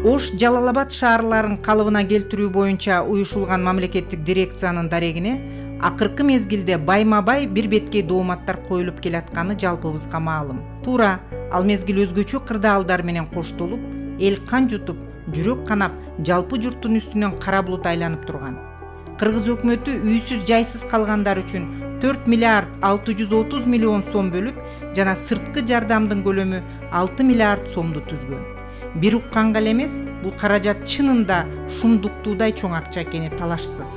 Ош Жалал Абад шаарларын калыбына келтирүү боюнча уюшулган мамлекеттик дирекциянын дарегине акыркы мезгилде байма-бай бир беткей дооматтар коюлуп келатканы жалпыбызга маалым. Туура ал мезгил өзгөчө кырдаалдар менен коштолуп, эл кан жутуп, жүрөк канап, жалпы журттун үстүнөн кара булут айланып турган. Кыргыз өкмөтү үйсүз жайсыз калгандар үчүн 4 миллиард 630 миллион сом бөлүп, жана сырткы жардамдын көлөмү 6 миллиард сомду түзгөн. Бир укканга эле эмес, бул каражат чынында шумдуктуудай чоң акча экени талашсыз.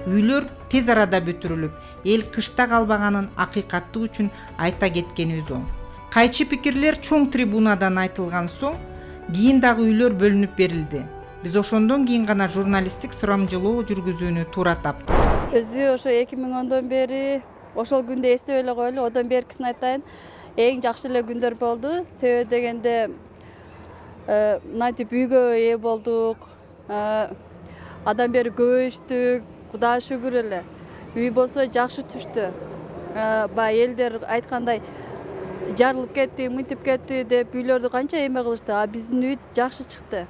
Үйлөр тез арада бүтүрүлүп, эл кышта калбаганын акыйкаттык үчүн айта кеткенибиз оң. Кайчы пикирлер чоң трибунадан айтылган соң, кийин дагы үйлөр бөлүнүп берилди. Биз ошондон кийин гана журналисттик сурамжылоо жүргүзүүнү туура таптык. Өзү ошо 2010дон бери ошол күндү эстеп эле коелу. Одан беркисин айтайын, эң жакшы эле күндөр болду. Себеби дегенде мынтип үйгө ээ болдук. Адан бери көбөйүштүк. Кудайга шүгүр эле. Үй болсо жакшы түштү. Баягы элдер айткандай жарылып кетти, мынтип кетти деп үйлөрдү канча эме кылышты. А биздин үй жакшы чыкты.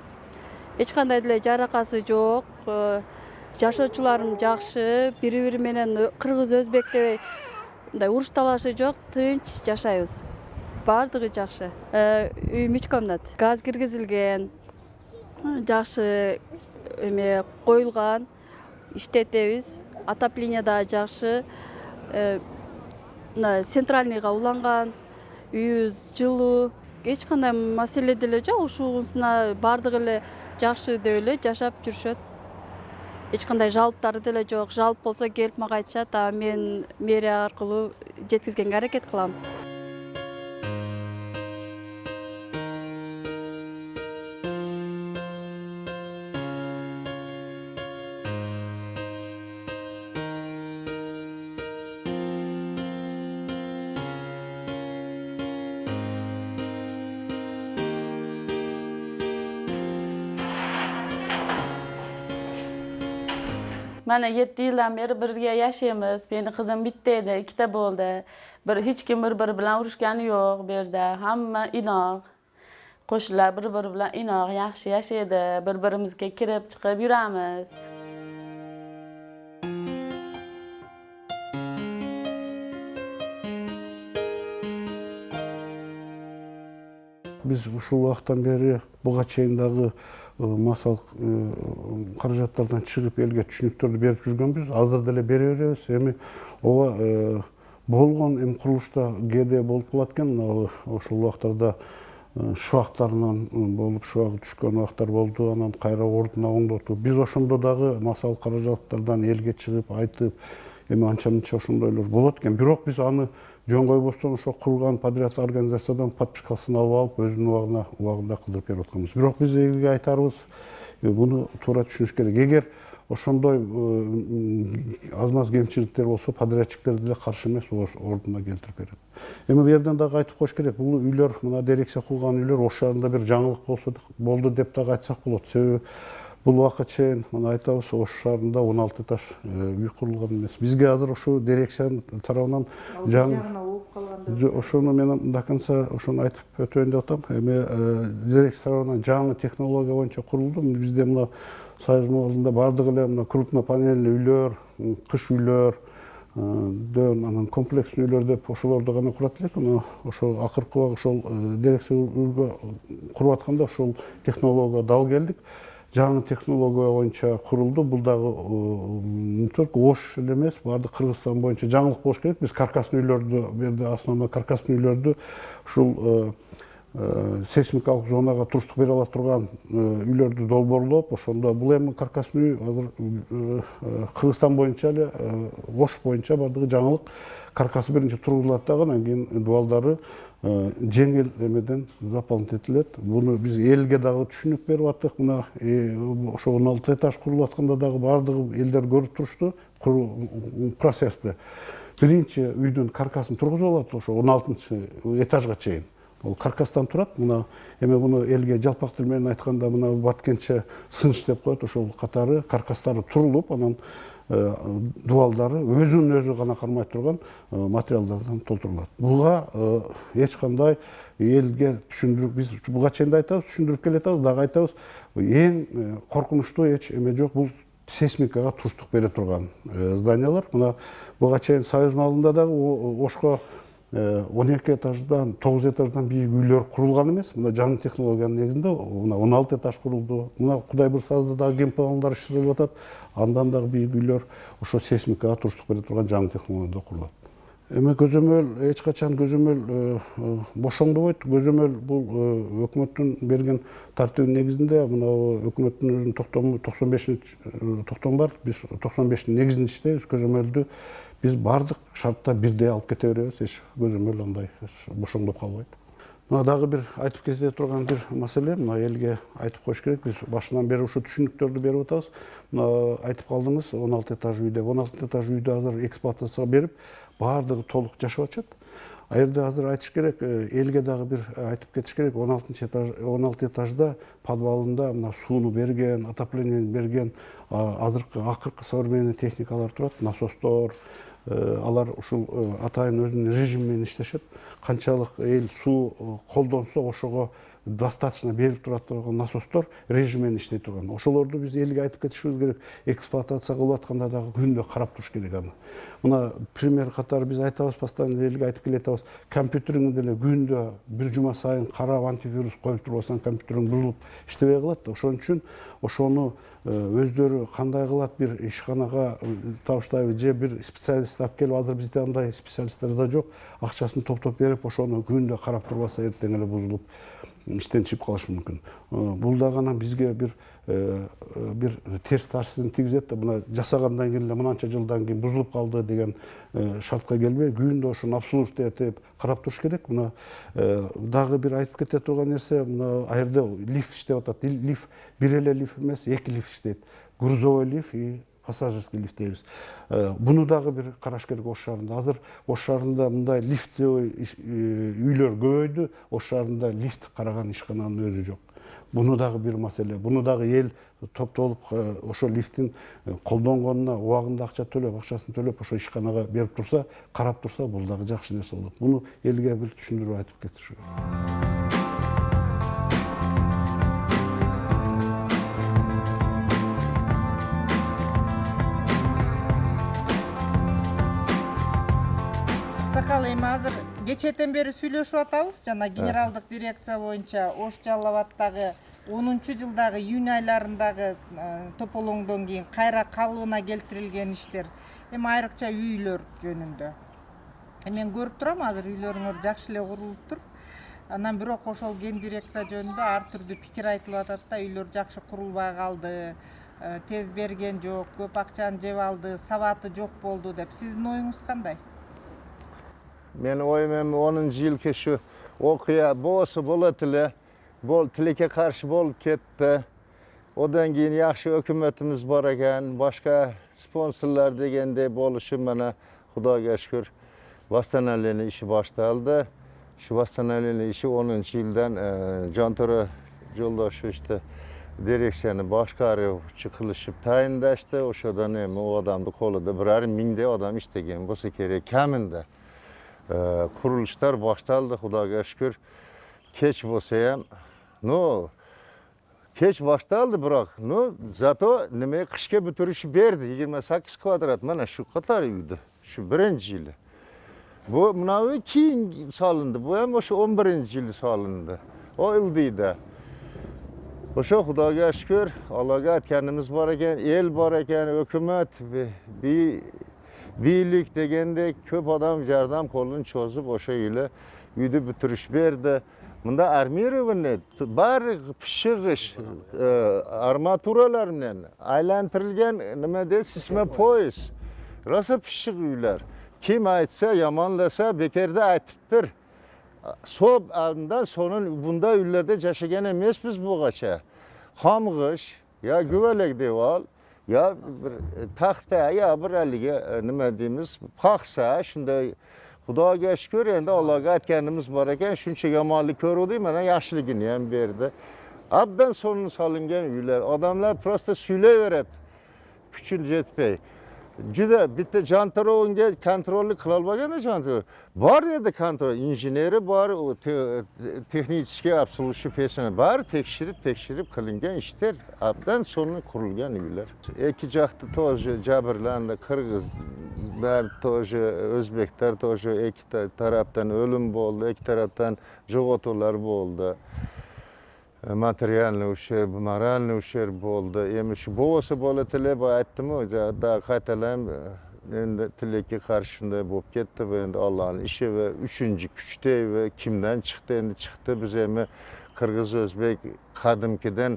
Эч кандай деле жаракасы жок. Жашоочуларым жакшы, бири-бири менен кыргыз өзбек дебей мындай уруш талашы жок, тынч жашайбыз. Бардыгы жакшы. Үй 3 комнат. Газ киргизилген. Жакшы эме коюлган. Иштетебиз. Отопление да жакшы. Центральныйга уланган. Үйүбүз жылуу. Эч кандай маселе деле жок. Ушуусуна бардыгы эле жакшы деп эле жашап жүрүшөт. Эч кандай жалптары деле жок. Жалп болсо келип мага айтышат, а мен мэрия аркылуу жеткизгенге аракет кылам. Mana 7 yıldan beri birge yaşayamiz. Meni kızım bitteydi, 2 bo'ldi. Hech kim bir-biri bilan urushgani yo'q bu yerda. Hamma inoq. Qo'shnilar bir-biri bilan inoq, yaxshi yashaydi. Bir-birimizga kirib chiqib yuramiz. Biz ушул убакыттан бери буга чейин дагы масал каражаттардан чыгып элге түшүнүктөрдү берип жүргөнбүз. Азыр деле бере беребиз. Эми ооба болгон курулушта кээде болуп калат экен. Ошол убактарда шубактарынан болуп, шубагы түшкөн убактар болду. Анан кайра ордуна оңдотуп. Биз ошондо дагы масал каражаттардан элге чыгып айтып, эми анча-мынча ошондойлор болот экен. Бирок биз аны жөн койбостон ошо курган подряд организациядан подпискасын алып өзүнүн убагында кылдырып берип атканбыз. Бирок биз элге айтарыбыз, буну туура түшүнүш керек. Эгер ошондой аз-маз кемчиликтер болсо, подрядчиктер деле каршы эмес, ордуна келтирип берет. Эми бу жерден дагы айтып коюш керек. Бул үйлөр, мына дирекция курган үйлөр Ош шаарында бир жаңылык болду деп дагы айтсак болот. Себеби бул убакка чейин мына айтабыз, Ош шаарында 16 этаж үй курулган эмес. Бизге азыр ошо дирекциянын тарабынан ошону мен до конца ошону айтып өтөйүн деп атам. Эми дирекция тарабынан жаңы технология боюнча курулду. Бизде мына Союз малында бардыгы эле мына крупнопанельный үйлөр, кыш үйлөр, анан комплекстүү үйлөр деп ошолорду гана курат элек. Ошол акыркы убак ошол дирекция куруп атканда ошол технологияга дал келдик. Жаңы технология боюнча курулду. Бул дагы не только Ош эле эмес, бардык Кыргызстан боюнча жаңылык болуш керек. Биз каркасный үйлөрдү, бу жерде основной каркасный үйлөрдү ушул сейсмикалык зонага туруштук бере ала турган үйлөрдү долбоорлоп, ошондо бул эми каркасный азыр Кыргызстан боюнча эле Ош боюнча бардыгы жаңылык. Каркасы биринчи тургузулат дагы, анан кийин дубалдары жеңил эмеден заполнить этилет. Буну биз элге дагы түшүнүк берип аттык. Мына ошо 16 этаж курулуп атканда дагы бардыгы элдер көрүп турушту процессти. Биринчи үйдүн каркасын тургузуп алат ошо 16 этажга чейин. Ол каркастан турат. Мына эме буну элге жалпак тил менен айтканда мына баткенче сыныч деп коет. Ошол катары каркастары турулуп, анан дуалдары өзүнүн өзү гана кармай турган материалдардан толтурулат. Буга эч кандай элге түшүндүрүп, биз буга чейин да айтабыз, түшүндүрүп келатабыз, дагы айтабыз. Эң коркунучтуу эч эме жок, бул сейсмикага туруштук бере турган зданиялар. Мына буга чейин Союз малында дагы Ошко 12 этаждан 9 этаждан бийик үйлөр курулган эмес. Мына жаңы технологиянын негизинде мына 16 этаж курулду. Мына Кудай бурсазда дагы ген пландар иштелип атат. Андан дагы бийик үйлөр ошо сейсмикага туруштук бере турган жаңы технологияда курулат. Эми көзөмөл эч качан көзөмөл бошоңдобойт. Көзөмөл бул өкмөттүн берген тартибинин негизинде, мына өкмөттүн өзүнүн токтому 95 токтом бар. Биз 95-тин негизинде иштейбиз. Көзөмөлдү биз бардык шартта бирдей алып кете беребиз. Эч көзөмөл андай бошоңдоп калбайт. Мына дагы бир айтып кете турган бир маселе, мына элге айтып коюш керек. Биз башынан бери ушу түшүнүктөрдү берип атабыз. Мына айтып калдыңыз, 16 этаж үйдө. 16 этаж үйдө азыр эксплуатацияга берип, бардыгы толук жашап атышат. А жерде азыр айтыш керек, элге дагы бир айтып кетиш керек. 16 этажда подвалында мына сууну берген, отоплениени берген, акыркы современный техникалар турат, насостор. Алар ушул атайын өзүнүн режим менен иштешет. Канчалык эл суу колдонсо, ошого достаточно берип турат турган насостор режим менен иштей турган. Ошолорду биз элге айтып кетишибиз керек. Эксплуатация кылып атканда дагы күндө карап туруш керек аны. Мына пример катары биз айтабыз, постоянно элге айтып келатабыз. Компьютериңди деле күндө бир жума сайын карап антивирус коюп турбасаң, компьютериң бузулуп иштебей калат. Ошон үчүн ошону өздөрү кандай кылат, бир ишканага табыштайбы же бир специалист алып келип, азыр бизде андай специалисттер да жок. Акчасын топтоп берип, ошону күндө карап турбаса эртең эле бузулуп иштен чыгып калышы мүмкүн. Бул дагы анан бизге бир терс таасирин тийгизет да, мына жасагандан кийин эле мынанча жылдан кийин бузулуп калды деген шартка келбей, күндө ошону обслуживать этип карап туруш керек. Мына дагы бир айтып кете турган нерсе, мына аерде лифт иштеп атат. Лифт бир эле лифт эмес, 2 лифт иштейт. Грузовой лифт и пассажирский лифт дейбиз. Буну дагы бир караш керек Ош шаарында. Азыр Ош шаарында мындай лифттүү үйлөр көбөйдү. Ош шаарында лифт караган ишкананын өзү жок. Буну дагы бир маселе. Буну дагы эл топтолуп ошо лифттин колдонгонуна убагында акча төлөп, акчасын төлөп ошо ишканага берип турса, карап турса, бул дагы жакшы нерсе болот. Буну элге бир түшүндүрүп айтып кетиш керек. Сакал, эми азыр кечээден бери сүйлөшүп атабыз. Жана генералдык дирекция боюнча Ош Жалал Абаддагы 10-жылдагы июнь айларындагы тополоңдон кийин кайра калыбына келтирилген иштер, эми айрыкча үйлөр жөнүндө. Мен көрүп турам, азыр үйлөрүңөр жакшы эле курулуптур. Анан бирок ошол ген дирекция жөнүндө ар түрдүү пикир айтылып атат да, үйлөр жакшы курулбай калды, тез берген жок, көп акчаны жеп алды, сабаты жок болду деп. Сиздин оюңуз кандай? Менин оюм эми 10-жылкы ушу окуя болсо болот эле, тилекке каршы болуп кетти. Одан кийин жакшы өкмөтүбүз бар экен, башка спонсорлор дегенде болушу менен Кудайга шүкүр восстановление иши башталды. Şu восстановление иши 10-жылдан Жантөре Жолдошевичти дирекцияны башкаруучу кылышып тайындашты. Ошодон эми о адамдын колунда 1,5 миңдей адам иштеген болсо керек каминде. Kuruluşlar başladı, Xudoga şükür. Keç bolsa ham, keç başladı biroq, zato nima qishga bitirishib berdi. 28 kvadrat, mana shu qator uydi. Shu birinchi yili. Bu manavi keyin solindi. Bu ham o'sha 11-yili solindi. O ildiydi. O'sha Xudoga şükür, Allohga aytganimiz bor ekan, el bor ekan, hukumat birlik degende köp adam yardam kolunu çözüp o şeyle uydu bitiriş verdi. Bunda armirovani bari pishig'ish armaturalarla aylantirilgan nima deydi sisma poyez. Rosa pishiq uylar. Kim aytsa, yomonlasa bekarda aytibdir. So'bdan sonun bunda uylarda yashagan emasmiz bugacha. Xomg'ish ya guvalak devor ya bir taxta ya bir haligi nima deymiz paxsa shunday Xudoga shukr, endi Allohga aytganimiz bor ekan, shuncha yomonlik ko'ruvdik, mana yaxshiligini ham berdi. Abdan sonunu solingan uylar, odamlar prosta suylayveradi. Kuchi yetmay. Juda bitta jantarovga kontrolni qila olmagan jantarov. Bor edi kontrol, injeneri bor, texnichki obsluživ personal bor, tekshirib qilingan ishlar, abdan sonunu qurilgan uylar. İki жақты тоже jabrlandi, Qirg'izlar тоже, O'zbeklar тоже iki tarafdan o'lim bo'ldi, iki tarafdan yo'qotuvlar bo'ldi. Materialniy ущерб, moralniy ущерб bo'ldi. Endi shu bo'lsa bo'latili, bu aytdim-ku, da qaytalam endi tilakka qarshi shunday bo'lib ketdi va endi Allohning ishi va uchinchi kuchday va kimdan chiqdi, endi chiqdi. Biz ham Qirg'iz O'zbek qadimkidan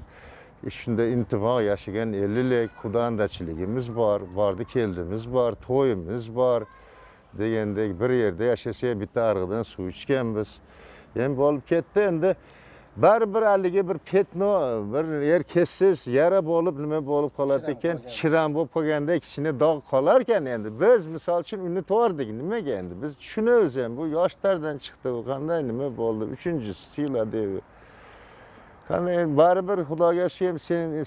shunday intivoq yashagan ellik xudoandachiligimiz bor, bordi keldimiz bor, to'yimiz bor degandek bir yerda yashasak bitta arg'idan suv ichganmiz. Endi bo'lib ketdi endi. Baribir haligi bir petno, bir yer kessiz yara bo'lib, nima bo'lib qoladi ekan, shiram bo'lib qolganda ichine dog' qolar ekan endi. Biz misol uchun unutvordik, nimaga endi? Biz tushunamiz ham, bu yoshlardan chiqdi, bu qanday nima bo'ldi? 3-yil deb. Qanday baribir Xudoga shukr,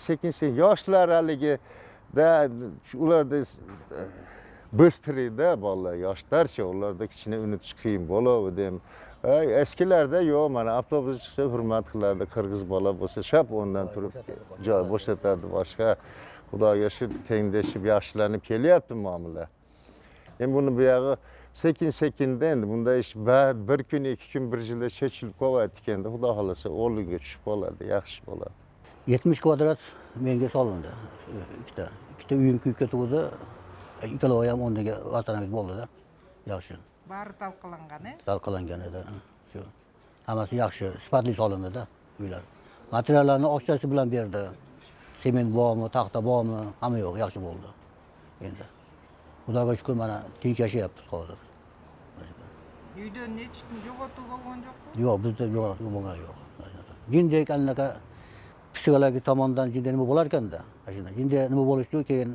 sekin yoshlar haligi da ularda bıstrida bolalar, yoshlarcha ularda kichkina unutish qiyin bo'ladi dem. Eskilarda yo'q, mana avtobus chiqsa hurmat qiladi, qirg'iz bola bo'lsa shap o'rnidan turib joy bo'shatadi, boshqa Xudoga shukr tengdashib yaxshilanib kelyapti muomala. Endi buni bu yog'i sekin-sekinda endi bunda ish bir kun, 2 kun, 1 yilda chechilib qo'yadi ekanda, Xudo xolasa o'rniga tushib qoladi, yaxshi bo'ladi. 70 kvadrat menga solindi. Ikkita uyim kuyib ketuvdi. Ikkalovi ham o'rniga vatanimiz bo'ldi-da. Yaxshi. Bari talqalangan, Talqalangan edi. Shu. Hammasi yaxshi, sifatli solindi-da uylar. Materiallarni oqchasi bilan berdi. Sement bormi, taxta bormi, hamma yo'q, yaxshi bo'ldi. Endi Xudoga shukr, mana tinch yashayapmiz hozir. Uyda hech kim yo'qotuv bo'lgan yo'qmi? Yo'q, bizda yo'q bo'lgan yo'q. Jindek anaqa psixologik tomondan jinday nima bo'lar ekanda? Ashuna jinday nima bo'lishdi, keyin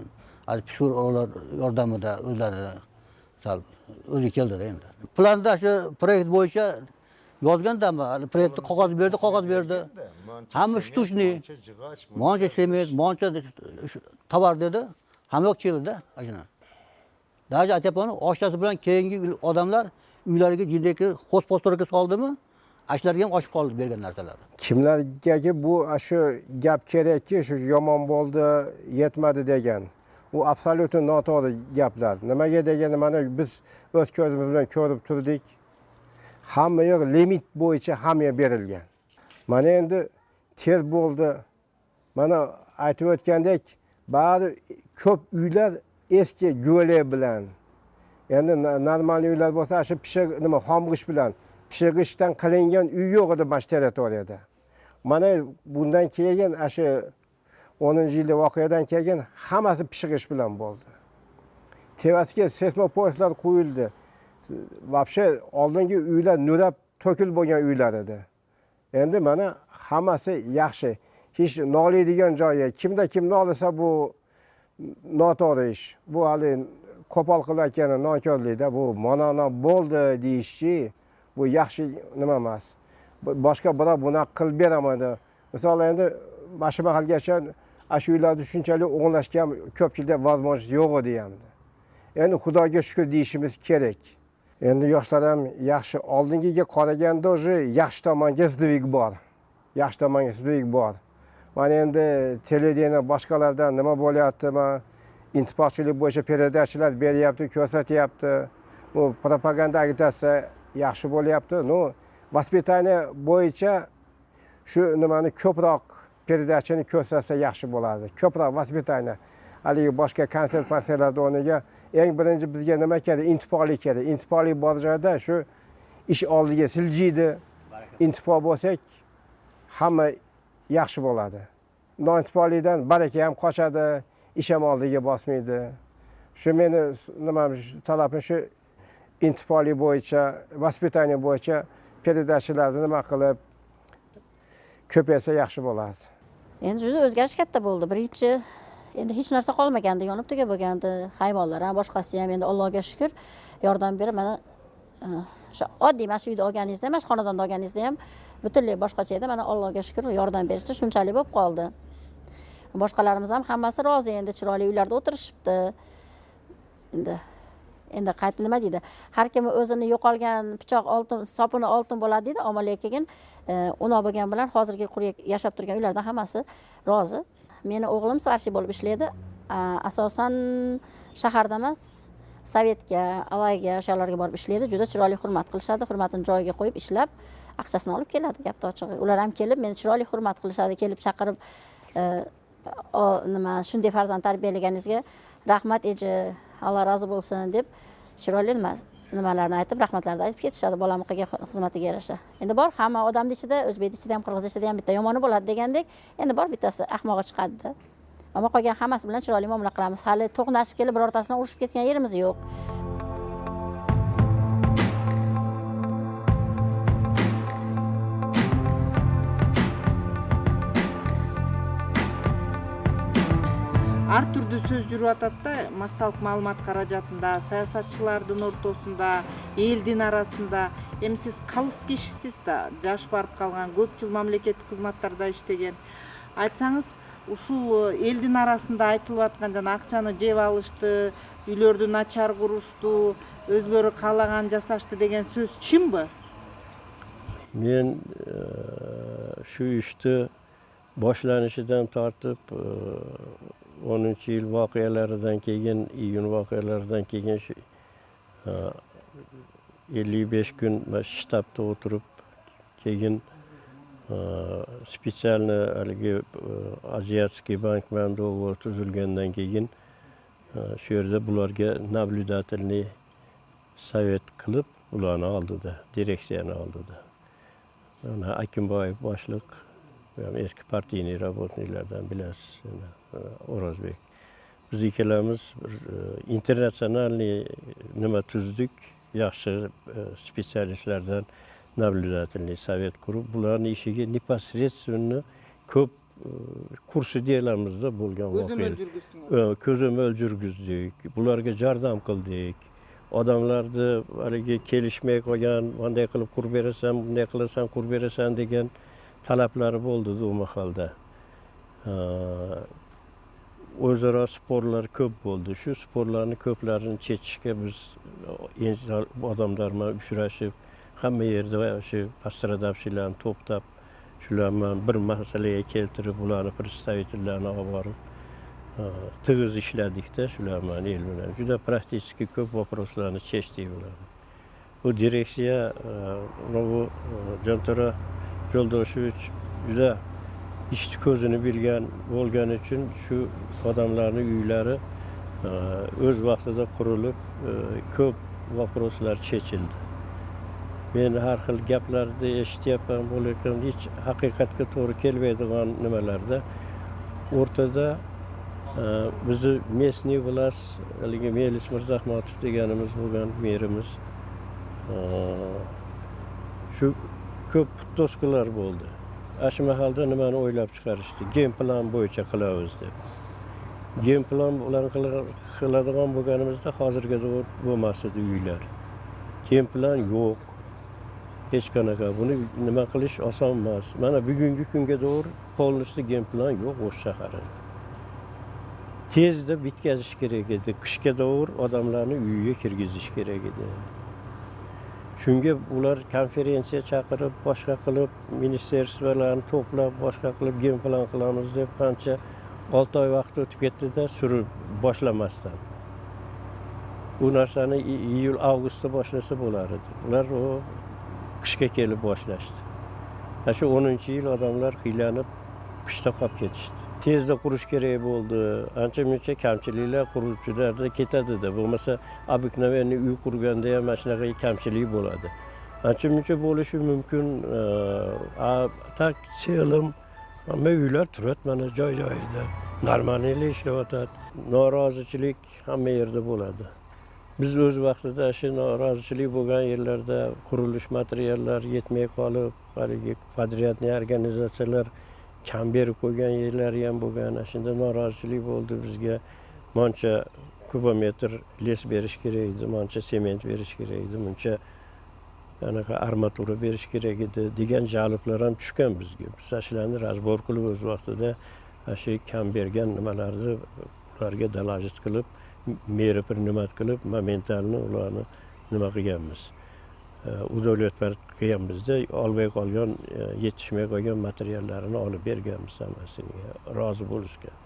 psixologlar yordamida o'zlari sal o'zi keldi endi. Planda shu proyekt bo'yicha yozgandami? Proyektni qog'oz berdi. Hamma shtuchniy, moncha sement, moncha tovar dedi. Hamma yo'q keldi-da, ashuna. Даже aytayapman, oshchasi bilan keyingi odamlar uylariga jindeki xospostorga soldimi? Ashlarga ham oshib qoldi bergan narsalar. Kimlarga bu shu gap kerakki, shu yomon bo'ldi, yetmadi degan. U absolyutno noto'g'ri gaplar. Nimaga deganda mana biz o'z ko'zimiz bilan ko'rib turdik. Hamma yo'q limit bo'yicha hamma berilgan. Mana endi tez bo'ldi. Mana aytib o'tgandek, bari ko'p uylar eski go'le bilan. Endi normal uylar bo'lsa, shu pishiq nima xomg'ish bilan, pishig'ishdan qilingan uy yo'q edi mana territoriyada. Mana bundan keyin shu 10-yillik voqeadan keyin hammasi pishig'ish bilan bo'ldi. Tevasiga seysmopostlar qo'yildi. Vobshe oldingi uylar nurab to'kil bo'lgan uylar edi. Endi mana hammasi yaxshi. Hech noliydigan joyi, kimda kim nolisa bu noto'g'ri ish. Bu hali qo'pol qilayotgan nonko'rlikda, bu mana bo'ldi deyishchi, bu yaxshi nima emas. Boshqa birov buni qilib beramadi. Misol endi mana mahalgacha shu uylarda shunchalik o'nglashga ham ko'pchilikda возможность yo'q edi endi. Endi Xudoga shukr deyishimiz kerak. Endi yoshlar ham yaxshi, oldingiga qaraganda o'zi yaxshi tomonga sdvig bor. Yaxshi tomonga sdvig bor. Mana endi televideniya boshqalardan nima bo'lyapti, mana intifoqchilik bo'yicha peredachilar beryapti, ko'rsatyapti. Bu propaganda agitatsiya yaxshi bo'lyapti. No, vaspitaniya bo'yicha shu nimani ko'proq peredachini ko'rsatsa yaxshi bo'ladi. Ko'proq vaspitaniya. Haligi boshqa konsert-konsertlarda o'rniga eng birinchi bizga nima kerak? Intifoqlik kerak. Intifoqlik bor joyda shu ish oldiga siljiydi. Intifoq bo'lsak, hamma yaxshi bo'ladi. Nointifoqlikdan baraka ham qochadi, ish ham oldiga bosmaydi. Shu meni nima talabim shu intifoqlik bo'yicha, vaspitaniya bo'yicha peredachilarni nima qilib ko'paysa yaxshi bo'ladi. Endi juda o'zgarish katta bo'ldi. Birinchi endi hech narsa qolmagandi, yonib tugab bo'lgandi. Hayvonlar ham, boshqasi ham endi Allohga shukr yordam berib mana O'sha oddiy mana shu uyda olganingizda ham, shu xonadonda olganingizda ham butunlay boshqacha edi. Mana Allohga shukr, yordam berishdi, shunchalik bo'lib qoldi. Boshqalarimiz ham hammasi rozi, endi chiroyli uylarda o'tirishibdi. Endi qayta nima deydi? Har kim o'zini yo'qolgan pichoq oltin, sopini oltin bo'ladi deydi, ammo lekin unoq bo'lgan bilan hozirgi quruq yashab turgan uylardan hammasi rozi. Meni o'g'lim svarchi bo'lib ishlaydi. Asosan shaharda emas, Sovetga, Alayga, o'shalarga borib ishlaydi. Juda chiroyli hurmat qilishadi. Hurmatini joyiga qo'yib ishlab, aqchasini olib keladi, gapni ochig'i. Ular ham kelib, meni chiroyli hurmat qilishadi, kelib chaqirib nima shunday farzand tarbiyalaganingizga rahmat eji, Alloh rozi bo'lsin deb chiroyli nimalarni aytib, rahmatlarni aytib ketishadi bolamni qilgan xizmatiga yarasha. Endi bor, hamma odamning ichida, o'zbekning ichida ham, qirg'iz ichida ham bitta yomoni bo'ladi degandek, endi bor bittasi ahmoqi chiqadi-da. Ammo qolgan hammasi bilan chiroyli muomala qilamiz. Hali to'qnashib kelib birortasi bilan urushib ketgan yerimiz yo'q. Ар түрдүү сөз жүрүп атат да, массалык маалымат каражатында, саясатчылардын ортосунда, элдин арасында. Эми сиз калыс кишисиз да, жаш барып калган, көп жыл мамлекеттик кызматтарда иштеген. Айтсаңыз, ушул элдин арасында айтылып аткан жана акчаны жеп алышты, үйлөрдү начар курушту, өзлөрү каалаган жасашты деген сөз чынбы? Men shu ishni boshlanishidan tortib 10-yil voqealaridan keyin, iyun voqealaridan keyin 55 kun shtabda o'tirib, keyin специально haligi Азиатский bank bilan do'g'ri tuzilgandan keyin shu yerda bularga naблюдательный sovet qilib, ularni oldida, direksiyani oldida. Akimboyev boshliq, eski partiyniy работникlardan bilasiz, O'rozbek. Biz ikkalamiz internatsionalniy nima tuzdik, yaxshi spetsialistlardan naблюдательный sovet qurib, bularning ishiga непосредственно ko'p kursi deylamizda bo'lgan voqea. Ko'zim o'ldirgizdik, bularga yordam qildik. Odamlarni haligi kelishmay qolgan, bunday qilib qurib berasan, bunday qilasan, qurib berasan degan talablari bo'ldi u mahalda. O'zaro sporlar ko'p bo'ldi. Shu sporlarni ko'plarini chechishga biz odamlar bilan uchrashib, hamma yerda shu пострадавшийларni to'plab, shularni bir masalaga keltirib, ularni представительlarni olib borib, tig'iz ishladikda shular bilan el bilan. Juda praktik ko'p vопросlarni chechdik ular. Bu direksiya bu Jantara Yo'ldoshevich juda ishni ko'zini bilgan bo'lgani uchun shu odamlarning uylari o'z vaqtida qurilib, ko'p vопроslar chechildi. Men har xil gaplarni eshityapman, lekin hech haqiqatga to'g'ri kelmaydigan nimalarda o'rtada bizni местный власть, haligi Melis Mirzahmatov deganimiz bo'lgan merimiz, shu ko'p to'sqinlar bo'ldi. Shu mahalda nimani o'ylab chiqarishdi? Gen plan bo'yicha qilamiz deb. Gen plan bilan qiladigan bo'lganimizda hozirga to'g'ri bo'lmas edi uylar. Gen plan yo'q. Hech qanaqa buni nima qilish oson emas. Mana bugungi kunga to'g'ri polnisli gen plan yo'q o'sha shaharda. Tezda bitkazish kerak edi. Qishga to'g'ri odamlarni uyiga kirgizish kerak edi. Shunga ular konferensiya chaqirib, boshqa qilib, ministerstvolarni to'plab, boshqa qilib gen plan qilamiz deb qancha 6 oy vaqt o'tib ketdi-da, surib boshlamasdan. Bu narsani iyul-avgustda boshlasa bo'lar edi. Ular o qishga kelib boshlashdi. Shu 10-yil odamlar qiylanib qishda qolib ketishdi. Tezda qurish kerak bo'ldi. Ancha-muncha kamchiliklar quruvchilarda ketadi-da. Bo'lmasa, обыкновенный uy qurganda ham mana shunaqa kamchilik bo'ladi. Ancha-muncha bo'lishi mumkin. Tak selim, hamma uylar turadi mana joy-joyida. Normalniy ishlayotadi. Norozichilik hamma yerda bo'ladi. Biz o'z vaqtida shu norozichilik bo'lgan yerlarda qurilish materiallari yetmay qolib, haligi poдрядный organizatsiyalar kam berib qo'ygan yerlari ham bo'lgan. Shunda norozichilik bo'ldi bizga. Muncha kubometr les berish kerak edi, muncha sement berish kerak edi, muncha anaqa armatura berish kerak edi degan jalblar ham tushgan bizga. Biz shularni razbor qilib o'z vaqtida shu kam bergan nimalarni ularga dalojat qilib, meri bir nima qilib, momentalni ularni nima qilganmiz. Udovliyat qilganmizda olmay qolgan, yetishmay qolgan materiallarini olib berganmiz hammasiga, rozi bo'lishgan.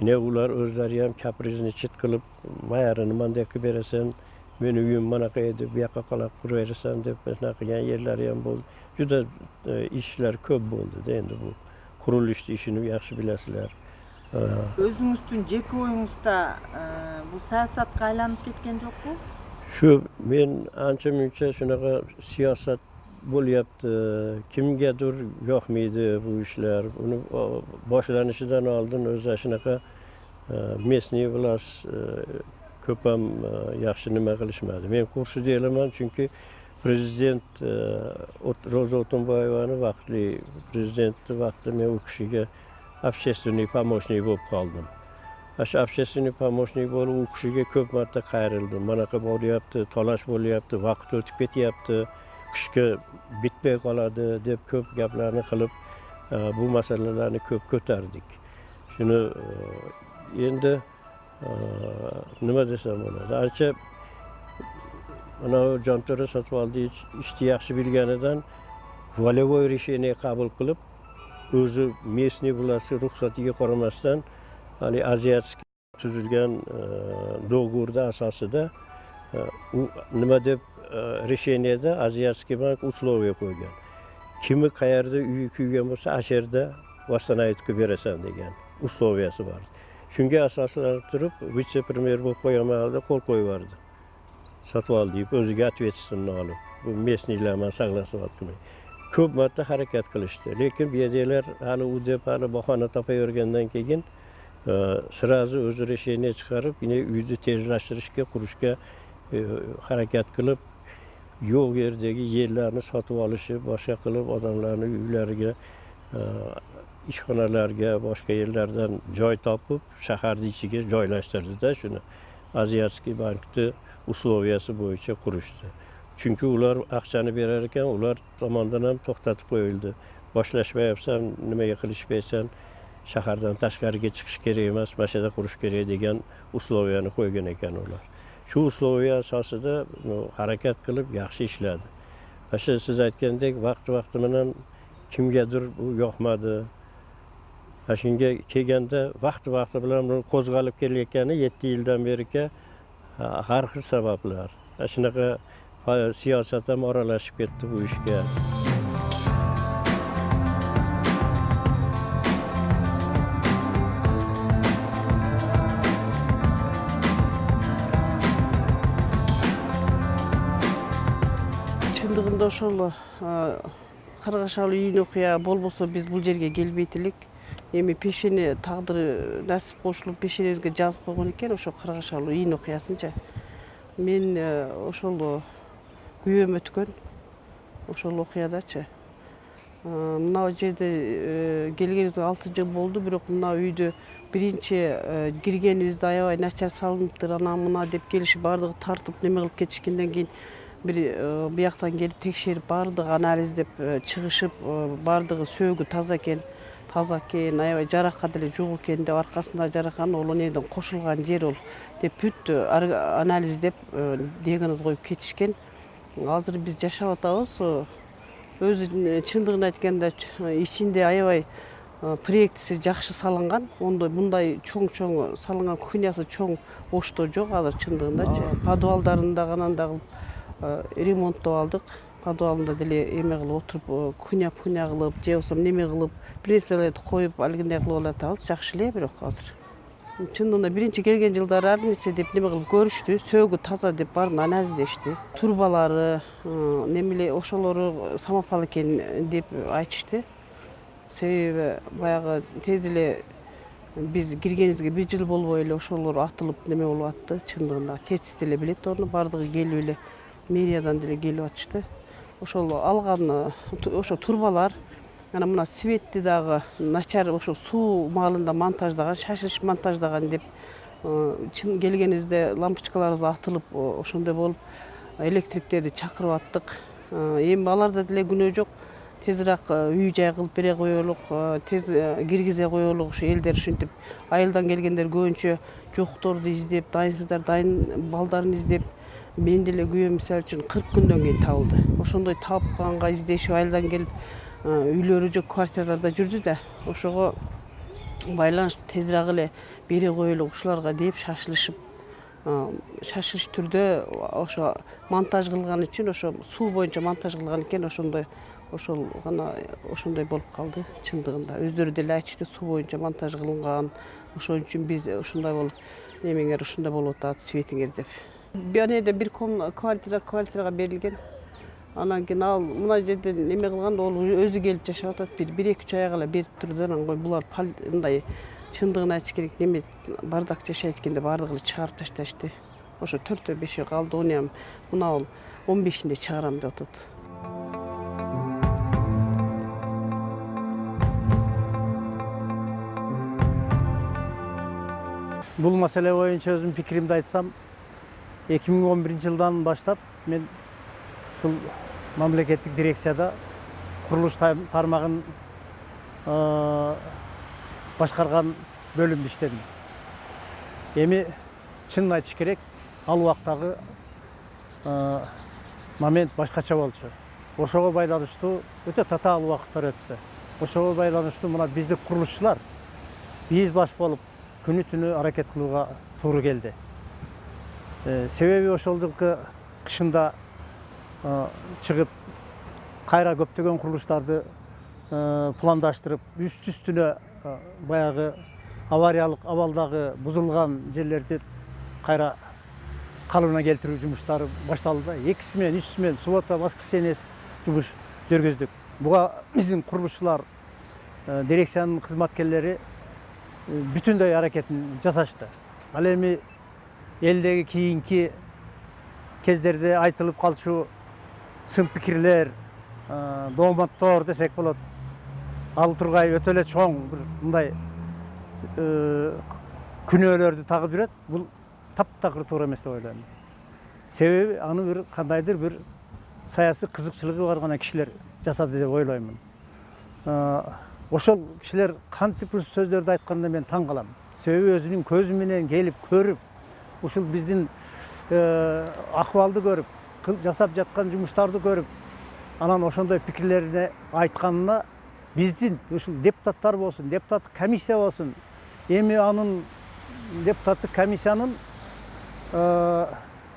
Yine ular o'zlari ham kaprizni chit qilib, "Mayari nimanday qilib berasan, meni uyim manaqa edi, bu yoqqa qolib turaverasan" deb shunaqa qilgan yerlari ham bo'ldi. Juda ishlar ko'p bo'ldi-da endi bu qurilishni ishini yaxshi bilasizlar. O'zingizning jeki o'yingizda bu siyosatga aylanib ketgan yo'qku? Shu men ancha-muncha shunaqa siyosat bo'lyapti. Kimgadir yoqmaydi bu ishlar. Uni boshlanishidan oldin o'zi shunaqa местный власть ko'p ham yaxshi nima qilishmadi. Men xursand elaman, chunki prezident Roza O'tinboyevani vaqtli prezidentni vaqtida men u kishiga общественный помощник bo'lib qoldim. Shu общественный помощник bo'lib u kishiga ko'p marta qayrildim. Manaqa bo'lyapti, talash bo'lyapti, vaqt o'tib ketyapti, qishga bitmay qoladi deb ko'p gaplarni qilib bu masalalarni ko'p ko'tardik. Shuni endi nima desam bo'ladi? Ancha mana Jonto'ra Sotvoldich ishni yaxshi bilganidan volevой решение qabul qilib, o'zi местный власти ruxsatiga qaramasdan hali aziyatskiy tuzilgan do'g'urda asosida u nima deb решениеda aziyatskiy bank условия qo'ygan. Kimi qayerda uyi kuygan bo'lsa, asherda vastonayt qilib berasan degan условияsi bor. Shunga asoslanib turib, vitse-premyer bo'lib qo'ygan holda qo'l qo'yib Sotvoldi deb o'ziga ответственность olib, bu местныйlarman saqlasayotgan. Ko'p marta harakat qilishdi, lekin bu yerdagilar hali u deb hali bahona topavergandan keyin sirazi o'zi решение chiqarib, yine uyni tezlashtirishga, qurishga harakat qilib, yo'q yerdagi yerlarni sotib olishib, boshqa qilib odamlarning uylariga, ishxonalarga, boshqa yerlardan joy topib, shaharning ichiga joylashtirdi-da shuni. Aziyatskiy bankni условияsi bo'yicha qurishdi. Chunki ular aqchani berar ekan, ular tomonidan ham to'xtatib qo'yildi. Boshlashmayapsan, nimaga qilishmaysan, shahardan tashqariga chiqish kerak emas, mashada qurish kerak degan условияni qo'ygan ekan ular. Shu условия asosida harakat qilib yaxshi ishladi. Shu siz aytgandek vaqti bilan kimgadir bu yoqmadi. Shunga kelganda vaqti bilan qo'zg'alib kelayotgani 7 yildan beri har xil sabablar. Shunaqa siyosat ham aralashib ketdi bu ishga. Чындыгында ошол Каргашалы үйүн окуя болбосо биз бул жерге келбейт элек. Эми пешене тагдыры насип кошулуп пешенебизге жазып койгон экен ошо Каргашалы үйүн окуясынча. Мен ошол күйөөм өткөн ошол окуядачы. Мына жерде келгенибизге 6 жыл болду, бирок мына үйдө биринчи киргенибизде аябай начар салыныптыр, ана мына деп келишип бардыгы тартып неме кылып кетишкенден кийин bir buyaktan gelip tekşerip bardıq analizdep çıkışıp bardығы sögü taza eken, aябай жаракат эле жок экен деп аркасында жаракан ол неден кошулган жер ол деп бүт анализдеп диагноз коюп кетишкен. Азыр биз жашап атабыз. Өзү чындыгын айтканда ичинде аябай проектиси жакшы салынган. Мындай чоң салынган кухнясы чоң ошто жок азыр чындыгындачы. Подвалдарында кананда ремонттоп алдык. Подвалында деле эме кылып отуруп, кухня кылып, же болсо неме кылып, прессаларды коюп, алгындай кылып атабыз. Жакшы эле, бирок азыр. Чындыгында биринчи келген жылдары ар нерсе деп неме кылып көрүштү, сөөгү таза деп баарын анализдешти. Турбалары, немеле ошолору самопал экен деп айтышты. Себеби баягы тез эле биз киргенибизге 1 жыл болбой эле ошолор атылып неме болуп атты. Чындыгында тез деле билет орну, бардыгы келип эле мэриядан деле келип атышты. Ошол алган ошо турбалар, ана мына светти дагы начар ошо суу маалында монтаждаган, шашырыш монтаждаган деп чын келгенибизде лампочкаларыбыз атылып ошондой болуп электриктерди чакырып аттык. Эми аларда деле күнөө жок. Тезирээк үй жай кылып бере коелук, тез киргизе коелук. Ушу элдер ушинтип айылдан келгендер көбүнчө жокторду издеп, дайынсыздар дайын балдарын издеп, мен деле күйөөм мисалы үчүн 40 күндөн кийин табылды. Ошондой тапканга издешип айылдан келип үйлөрү жок квартираларда жүрдү да. Ошого байланыш тезирээк эле бере коелук ушуларга деп шашылышып, шашылыш түрдө ошо монтаж кылган үчүн, ошо суу боюнча монтаж кылган экен, ошол гана ошондой болуп калды чындыгында. Өздөрү деле айтышты, суу боюнча монтаж кылынган. Ошон үчүн биз ушундай болуп, немеңер ушундай болуп атат, светиңер деп. Бияне бир квартирага берилген. Анан кийин ал мына жерде неме кылган, ол өзү келип жашап атат. Бир 2-3 ай гана берип турду. Анан булар мындай чындыгын айтыш керек, неме бардак жашайт экен деп бардыгын чыгарып ташташты. Ошо 4-5 калды, оны мына ол 15-inde чыгарам деп атат. Бұл мәселе бойынша өзім пикиримди айтсам, 2011 жылдан баштап мен шул мамлекеттик дирекцияда курулуш тармагын башкарган бөлүмдө иштедим. Эми чынын айтыш керек, ал убактагы момент башкача болчу. Ошого байланыштуу өтө татаал убакыттар өттү. Ошого байланыштуу мына биздик курулушчулар биз баш болуп күнү түнү аракет кылууга туура келди. Себеби ошол жылкы кышында чыгып кайра көптөгөн курулуштарды пландаштырып, үстүнө баягы авариялык абалдагы бузулган жерлерди кайра калыбына келтирүү жумуштары башталды да. 2 мен 3 мен суббота, воскресенье жумуш жүргүздүк. Буга биздин курулушчулар, дирекциянын кызматкерлери бүтүндөй аракетин жасашты. Ал эми элдеги кийинки кездерде айтылып калчу сын пикирлер, дооматтор десек болот. Ал тургай өтө эле чоң бир мындай күнөөлөрдү тагып жүрөт. Бул таптакыр туура эмес деп ойлойм. Себеби аны бир кандайдыр бир саясий кызыкчылыгы бар гана кишилер жасады деп ойлоймун. Ошол кишилер кантип сөздөрдү айтканда мен таң калам. Себеби өзүнүн көзү менен келип көрүп, ушул биздин акыбалды көрүп, жасап жаткан жумуштарды көрүп, анан ошондой пикирлерине айтканына биздин ушул депутаттар болсун, депутаттык комиссия болсун, эми анын депутаттык комиссиянын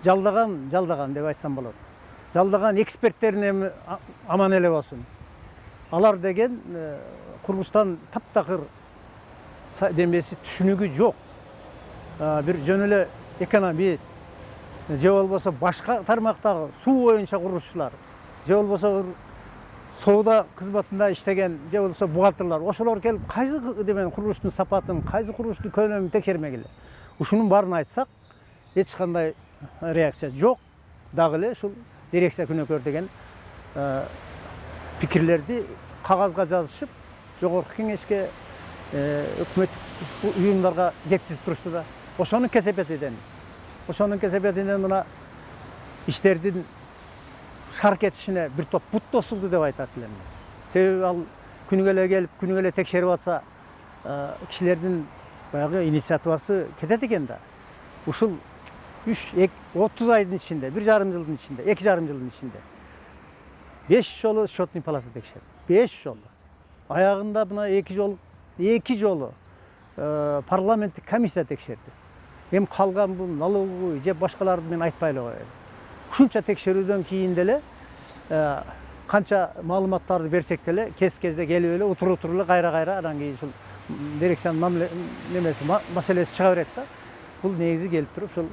жалдаган деп айтсам болот. Жалдаган эксперттерин эми аман эле болсун. Алар деген курулуштан таптакыр демеси түшүнүгү жок. Бир жөн эле экономист, же болбосо башка тармактагы суу боюнча курулушчулар, же болбосо соода кызматында иштеген, же болбосо бухгалтерлар, ошолор келип кайсы демен курулуштун сапатын, кайсы курулуштун көлөмүн текшермегиле. Ушунун баарын айтсак, эч кандай реакция жок. Дагы эле ушул дирекция күнөөкөр деген пикирлерди кагазга жазышып, жогорку кеңешке, өкмөттүк уюмдарга жеткизип турушту да. Ошонун кесепетинен мына иштердин шарк этишине бир топ бут тосулду деп айтат элем. Себеби ал күнүгө эле келип, күнүгө эле текшерип атса, кишилердин баягы инициативасы кетет экен да. Ушул 30 айдын ичинде, 1,5 жылдын ичинде, 2,5 жылдын ичинде 5 жолу счетный палата текшерди. 5 жолу. Аягында мына 2 жолу парламенттик комиссия текшерди. Эми калган бул налоговый же башкаларды мен айтпай эле коеюн. Ушунча текшерүүдөн кийин деле канча маалыматтарды берсек деле кезде келип эле утур эле кайра анан кийин ушул дирекциянын немеси маселеси чыга берет да. Бул негизи келип туруп ушул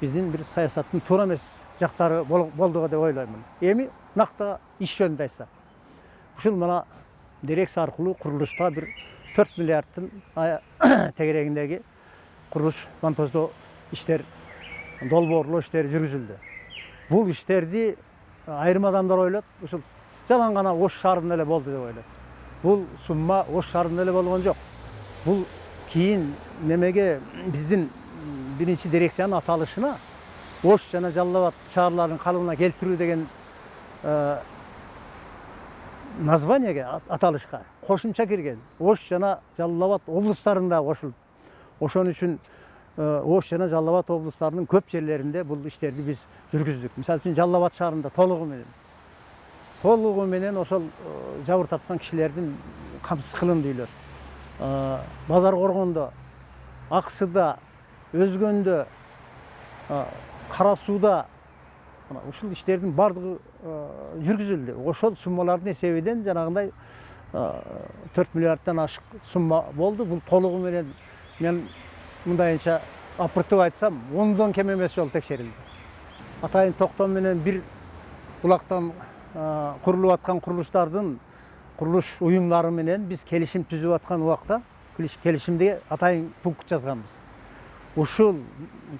биздин бир саясаттын туура эмес жактары болду деп ойлоймун. Эми накта иш жөнүндө айтсак, ушул мына дирекция аркылуу курулушта бир 4 миллиардтын тегерегиндеги курулуш монтаждоо иштер, долбоорлоо иштери жүргүзүлдү. Бул иштерди айрым адамдар ойлойт, ушул жалаң гана Ош шаарында эле болду деп ойлойт. Бул сумма Ош шаарында эле болгон жок. Бул кийин немеге биздин биринчи дирекциянын аталышына Ош жана Жалал Абад шаарларынын калыбына келтирүү деген названиеге, аталышка кошумча кирген. Ош жана Жалал Абад облустарында кошулуп. Ошон үчүн Ош жана Жалал Абад облустарынын көп жерлеринде бул иштерди биз жүргүздүк. Мисалы үчүн Жалал Абад шаарында толугу менен ошол жабыр тарткан кишилердин камсыз кылынды үйлөр. Базар Коргондо, Аксыда, Өзгөндө, Кара Сууда ушул иштердин бардыгы жүргүзүлдү. Ошол суммалардын эсебинен жанагындай 4 миллиарддан ашык сумма болду. Бул толугу менен мен мындайынча апыртып айтсам 10дон кем эмес жолу текшерилди. Атайын токтом менен бир булактан курулуп аткан курулуштардын курулуш уюмдары менен биз келишим түзүп аткан убакта келишимде атайын пункт жазганбыз. Ушул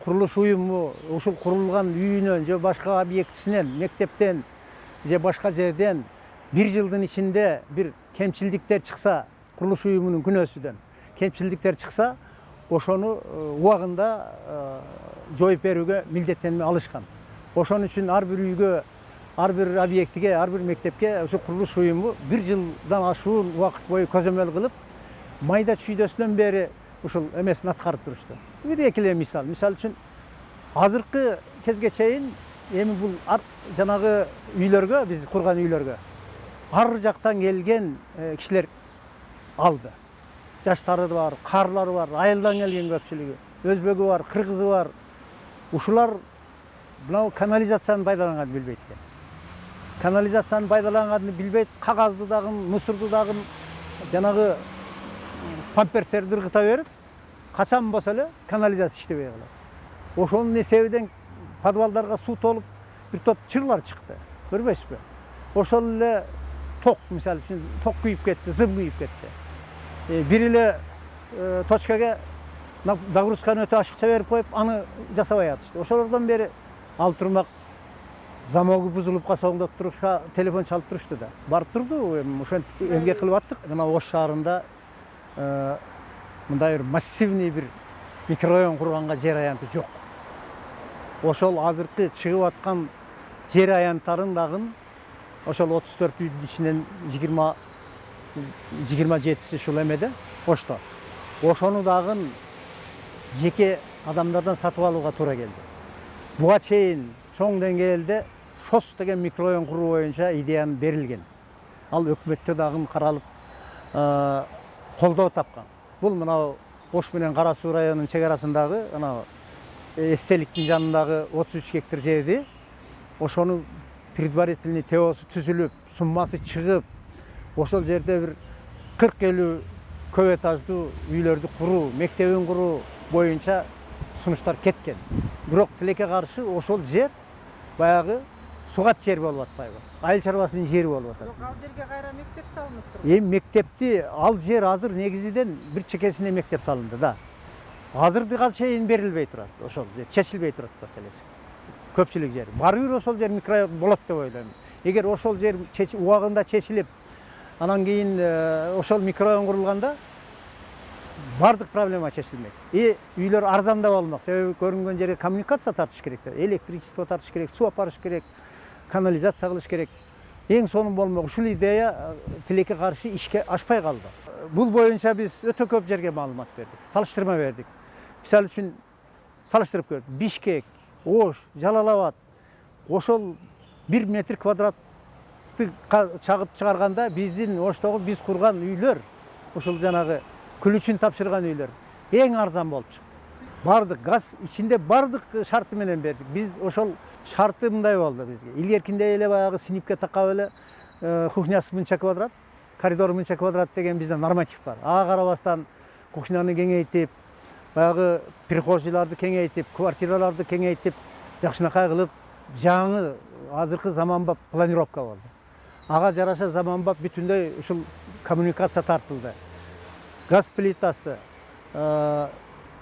курулуш уюму ушул курулган үйүнөн же башка объектисинен, мектептен же башка жерден 1 жылдын ичинде бир кемчилдиктер чыкса, курулуш уюмунун күнөөсүдөн кемчилдиктер чыкса, ошону убагында жоюп берүүгө милдеттенме алышкан. Ошон үчүн ар бир үйгө, ар бир объектиге, ар бир мектепке ошо курулуш уюму 1 жылдан ашуун убакыт бою көзөмөл кылып, майда чүйдөсүнөн бери ушул эмесин аткарып турушту. Бир экиле мисал үчүн азыркы кезге чейин эми бул жанагы үйлөргө, биз курган үйлөргө ар жактан келген кишилер алды. Жаштары бар, карлары бар, айылдан келген көпчүлүгү, өзбөгү бар, кыргызы бар. Ушулар мынау канализацияны пайдаланганды билбейт экен. Канализацияны пайдаланганды билбейт, кагазды дагы, мусорду дагы жанагы памперстерди ыргыта берип, качан болсо эле канализация иштебей калат. Ошонун эсебинен подвалдарга суу толуп, бир топ чырлар чыкты. Көрбөйсүзбү? Ошол эле ток, мисалы үчүн, ток күйүп кетти, зым күйүп кетти. Бир эле точкага нагрузканы өтө ашыкча берип коюп, аны жасабай атышты. Ошолордон бери ал турмак замогу бузулуп калса оңдоп турушка телефон чалып турушту да. Барып турду, ошентип эмгек кылып аттык. Мына Ош шаарында мындай бир массивный бир микрорайон курганга жер аянты жок. Ошол азыркы чыгып аткан жер аянттарын дагы ошол 34 үйдүн ичинен 27-си ушул эмеде, Ошто. Ошону дагы жеке адамдардан сатып алууга туура келди. Буга чейин чоң деңгээлде ШОС деген микрорайон куруу боюнча идеяны берилген. Ал өкмөттө дагы каралып, колдоо тапкан. Бул мына Ош менен Кара Суу районунун чек арасындагы эстеликтин жанындагы 33 гектар жерди, ошону предварительный ТОсу түзүлүп, суммасы чыгып, ошол жерде бир 40-50 көп этаждуу үйлөрдү куруу, мектебин куруу боюнча сунуштар кеткен. Бирок тилекке каршы ошол жер баягы сугат жер болуп атпайбы? Айыл чарбасынын жери болуп атат. Бирок ал жерге кайра мектеп салынып туруп. Эми мектепти ал жер азыр негизиден бир чекесине мектеп салынды да. Азыркыга чейин берилбей турат. Ошол жер чечилбей турат маселеси. Көпчүлүк жер. Баары бир ошол жер микрорайон болот деп ойлойм. Эгер ошол жер убагында чечилип, анан кийин ошол микрорайон курулганда бардык проблема чечилмек. Үйлөр арзанда болмок. Себеби көрүнгөн жерге коммуникация тартыш керек, электричество тартыш керек, суу апарыш керек, канализация кылыш керек. Эң сонун болмок. Ушул идея тилекке каршы ишке ашпай калды. Бул боюнча биз өтө көп жерге маалымат бердик, салыштырма бердик. Мисалы үчүн салыштырып көрдүк. Бишкек, Ош, Жалал Абад ошол 1 метр квадратты чагып чыгарганда биздин Оштогу биз курган үйлөр, ошол жанагы күл үчүн тапшырган үйлөр эң арзан болуп чыкты. Бардык газ ичинде бардык шарты менен бердик. Биз ошол шарты мындай болду бизге. Илгеркинде эле баягы синипке такап эле кухнясы мынча квадрат, коридору мынча квадрат деген бизде норматив бар. Ага карабастан кухняны кеңейтип, баягы прихожийларды кеңейтип, квартираларды кеңейтип, жакшынакай кылып, жаңы азыркы заманбап планировка болду. Ага жараша заманбап бүтүндөй ушул коммуникация тартылды. Газ плитасы,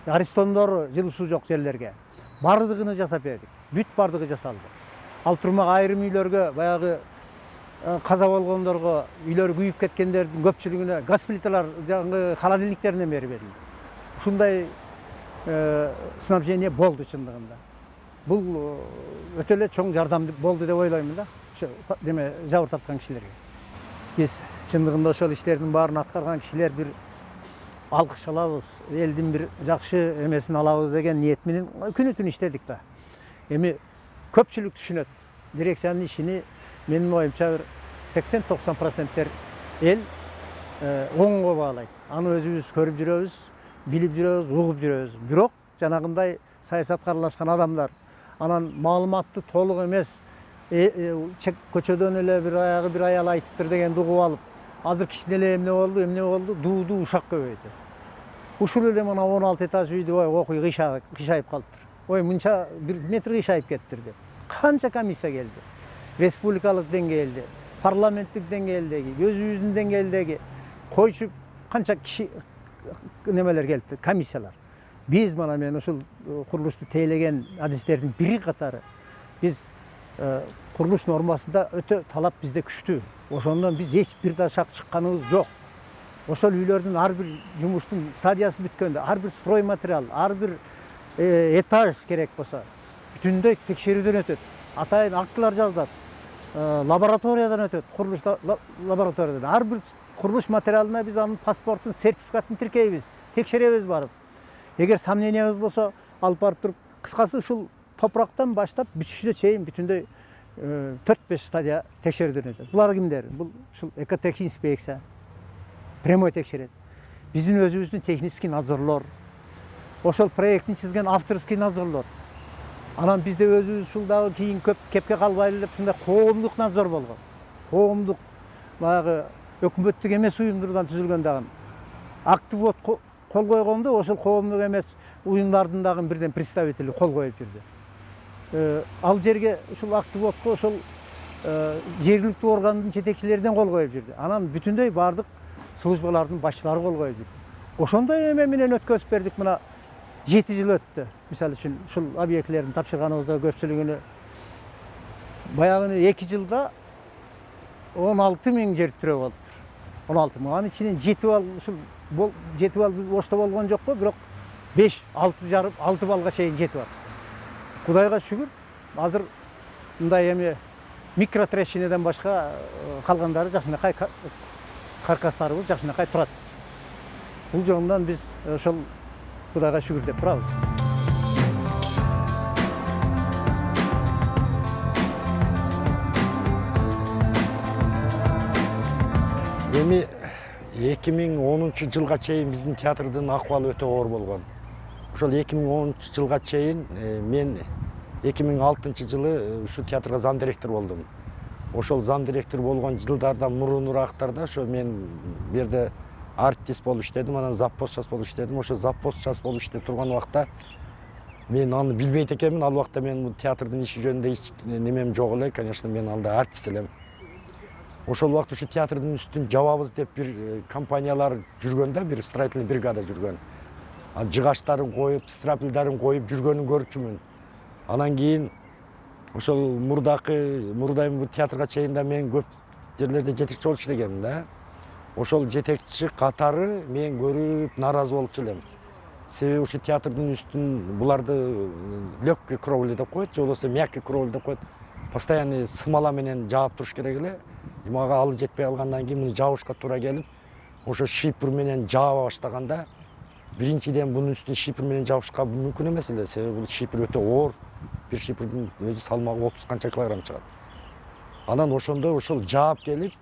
арестондору, жылуу суу жок жерлерге бардыгын жасап бердик. Бүт бардыгы жасалды. Ал турмак айрым үйлөргө, баягы каза болгондорго, үйлөрү күйүп кеткендердин көпчүлүгүнө газ плиталар, жаңы холодильниктеринен бери берилди. Ушундай снабжение болду чындыгында. Бул өтө эле чоң жардам болду деп ойлоймун да. ошо неме жабыр тарткан кишилерге. Биз чындыгында ошол иштердин баарын аткарган кишилер бир алкыш алабыз, элдин бир жакшы эмесин алабыз деген ниет менен күнү түн иштедик да. Эми көпчүлүк түшүнөт. Дирекциянын ишини менин оюмча бир 80-90% эл оңго баалайт. Аны өзүбүз көрүп жүрөбүз, билип жүрөбүз, угуп жүрөбүз. Бирок жанагындай саясатка аралашкан адамдар анан маалыматты толук эмес көчөдөн эле бир аягы бир аял айтыптыр дегенди угуп алып, азыр кичине эле эмне болду, дуу ушак көбөйдү. Ушул эле мына 16 этаж үйдү окуй кыйшайып калыптыр. Ой, мынча 1 метр кыйшайып кеттир деп. Канча комиссия келди. Республикалык деңгээлде, парламенттик деңгээлдеги, өзүбүздүн деңгээлдеги койчу канча киши немелер келди, комиссиялар. Биз мына мен ушул курулушту тейлеген адистердин бири катары биз курулуш нормасында өтө талап бизде күчтүү. Ошондон биз эч бир да шак чыкканыбыз жок. Ошол үйлөрдүн ар бир жумуштун стадиясы бүткөндө, ар бир строй материал, ар бир этаж керек болсо бүтүндөй текшерүүдөн өтөт. Атайын актылар жазылат. Лабораториядан өтөт, курулуш лабораториядан. Ар бир курулуш материалына биз анын паспортун, сертификатын тиркейбиз, текшеребиз барып. Эгер сомнениябыз болсо, алып барып туруп, кыскасы ушул топурактан баштап бүтүшүнө чейин бүтүндөй 4-5 стадия текшерүүдөн өтөт. Булар кимдер? Бул ушул экотех инспекция прямой текшерет. Биздин өзүбүздүн технический надзорлор, ошол проектин чизген авторский надзорлор. Анан бизде өзүбүз ушул дагы кийин көп кепке калбайлы деп ушундай коомдук надзор болгон. Коомдук баягы өкмөттүк эмес уюмдардан түзүлгөн дагы активот кол койгондо ошол коомдук эмес уюмдардын дагы бирден представители кол коюп жүрдү. Ал жерге ушул активотко ошол жергиликтүү органдын жетекчилеринен кол коюп жүрдү. Анан бүтүндөй бардык службалардын башчылары кол коюп жүрдү. Ошондой эме менен өткөзүп бердик. Мына 7 жыл өттү. Мисалы үчүн ушул объектилердин тапшырганыбызда көпчүлүгүнө баягы 2 жылда 16 000 жер түрөө болуптур. 16 000. Анын ичинен 7 бал ушул 7 бал биз бошто болгон жокпу, бирок 5-6 балга чейин жетип атты. Кудайга шүгүр, азыр мындай эми микротрещинеден башка калгандары жакшынакай каркастарыбыз жакшынакай турат. Бул жөнүндөн биз ошол Кудайга шүгүр деп турабыз. Эми 2010 жылга чейин биздин театрдын акыбалы өтө оор болгон. Ошол 2010 жылга чейин мен 2006 жылы ушу театрга зам директор болдум. Ошол зам директор болгон жылдардан мурунурактарда ошо мен бу жерде артист болуп иштедим, анан завпост час болуп иштедим. Ошо завпост час болуп иштеп турган убакта мен аны билбейт экенмин. Ал убакта мен бул театрдын иши жөнүндө эч немем жок эле, конечно, мен анда артист элем. Ошол убакта ушу театрдын үстүн жабабыз деп бир компаниялар жүргөндө, бир строительный бригада жүргөн. Жыгачтарын коюп, стропилдарын коюп жүргөнүн көрчүмүн. Анан кийин ошол мурдайым бул театрга чейин да мен көп жерлерде жетекчи болуп иштегенмин да. Ошол жетекчи катары мен көрүп нааразы болчу элем. Себеби ушу театрдын үстүн буларды легкий кровля деп коет, же болбосо мягкий кровля деп коет. Постоянный смола менен жаап туруш керек эле. Мага ал жетпей калгандан кийин муну жабышка туура келип, ошо шипр менен жаба баштаганда биринчиден бунун үстүн шипр менен жабышка мүмкүн эмес эле. Себеби бул шипр өтө оор. Бир шипрдин өзү салмагы 30 канча килограмм чыгат. Анан ошондо ошол жаап келип,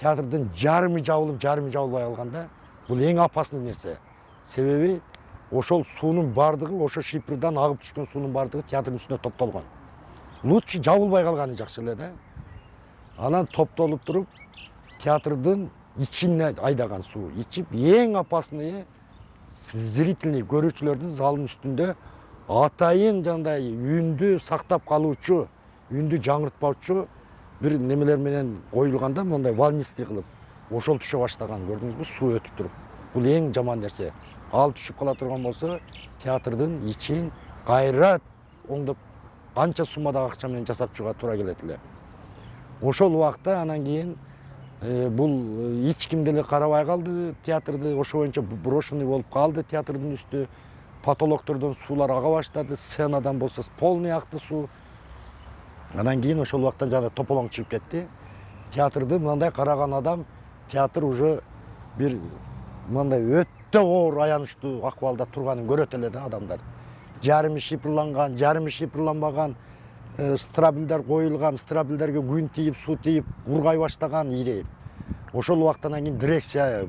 театрдын жарымы жабылбай калганда бул эң опасный нерсе. Себеби ошол суунун бардыгы, ошо шипрдан агып түшкөн суунун бардыгы театрдын үстүнө топтолгон. Лучше жабылбай калганы жакшы эле да. Анан топтолуп туруп театрдын ичине айдаган суу ичип, эң опасный зрительный көрүүчүлөрдүн залдын үстүндө атайын жандай үндү сактап калуучу, үндү жаңыртпаучу бир немелер менен коюлганда мындай волнистый кылып ошол түшө баштаган, көрдүңүзбү, суу өтүп туруп. Бул эң жаман нерсе. Ал түшүп кала турган болсо театрдын ичин кайра оңдоп канча суммадагы акча менен жасап чыгууга туура келет эле. Ошол убакта анан кийин бул эч ким деле карабай калды театрды, ошо боюнча брошенный болуп калды театрдын үстү. Потолоктордон суулар ага баштады, сценадан болсо полный акты суу. Анан кийин ошол убакта жана тополоң чыгып кетти. Театрды мындай караган адам, театр уже бир мындай өтө оор аянычтуу акыбалда турганын көрөт эле да адамдар. Жарымы шипырланган, жарымы шипырланбаган, страбилдер коюлган, страбилдерге күн тийип, суу тийип, ургай баштаган ирейип. Ошол убактан кийин дирекция,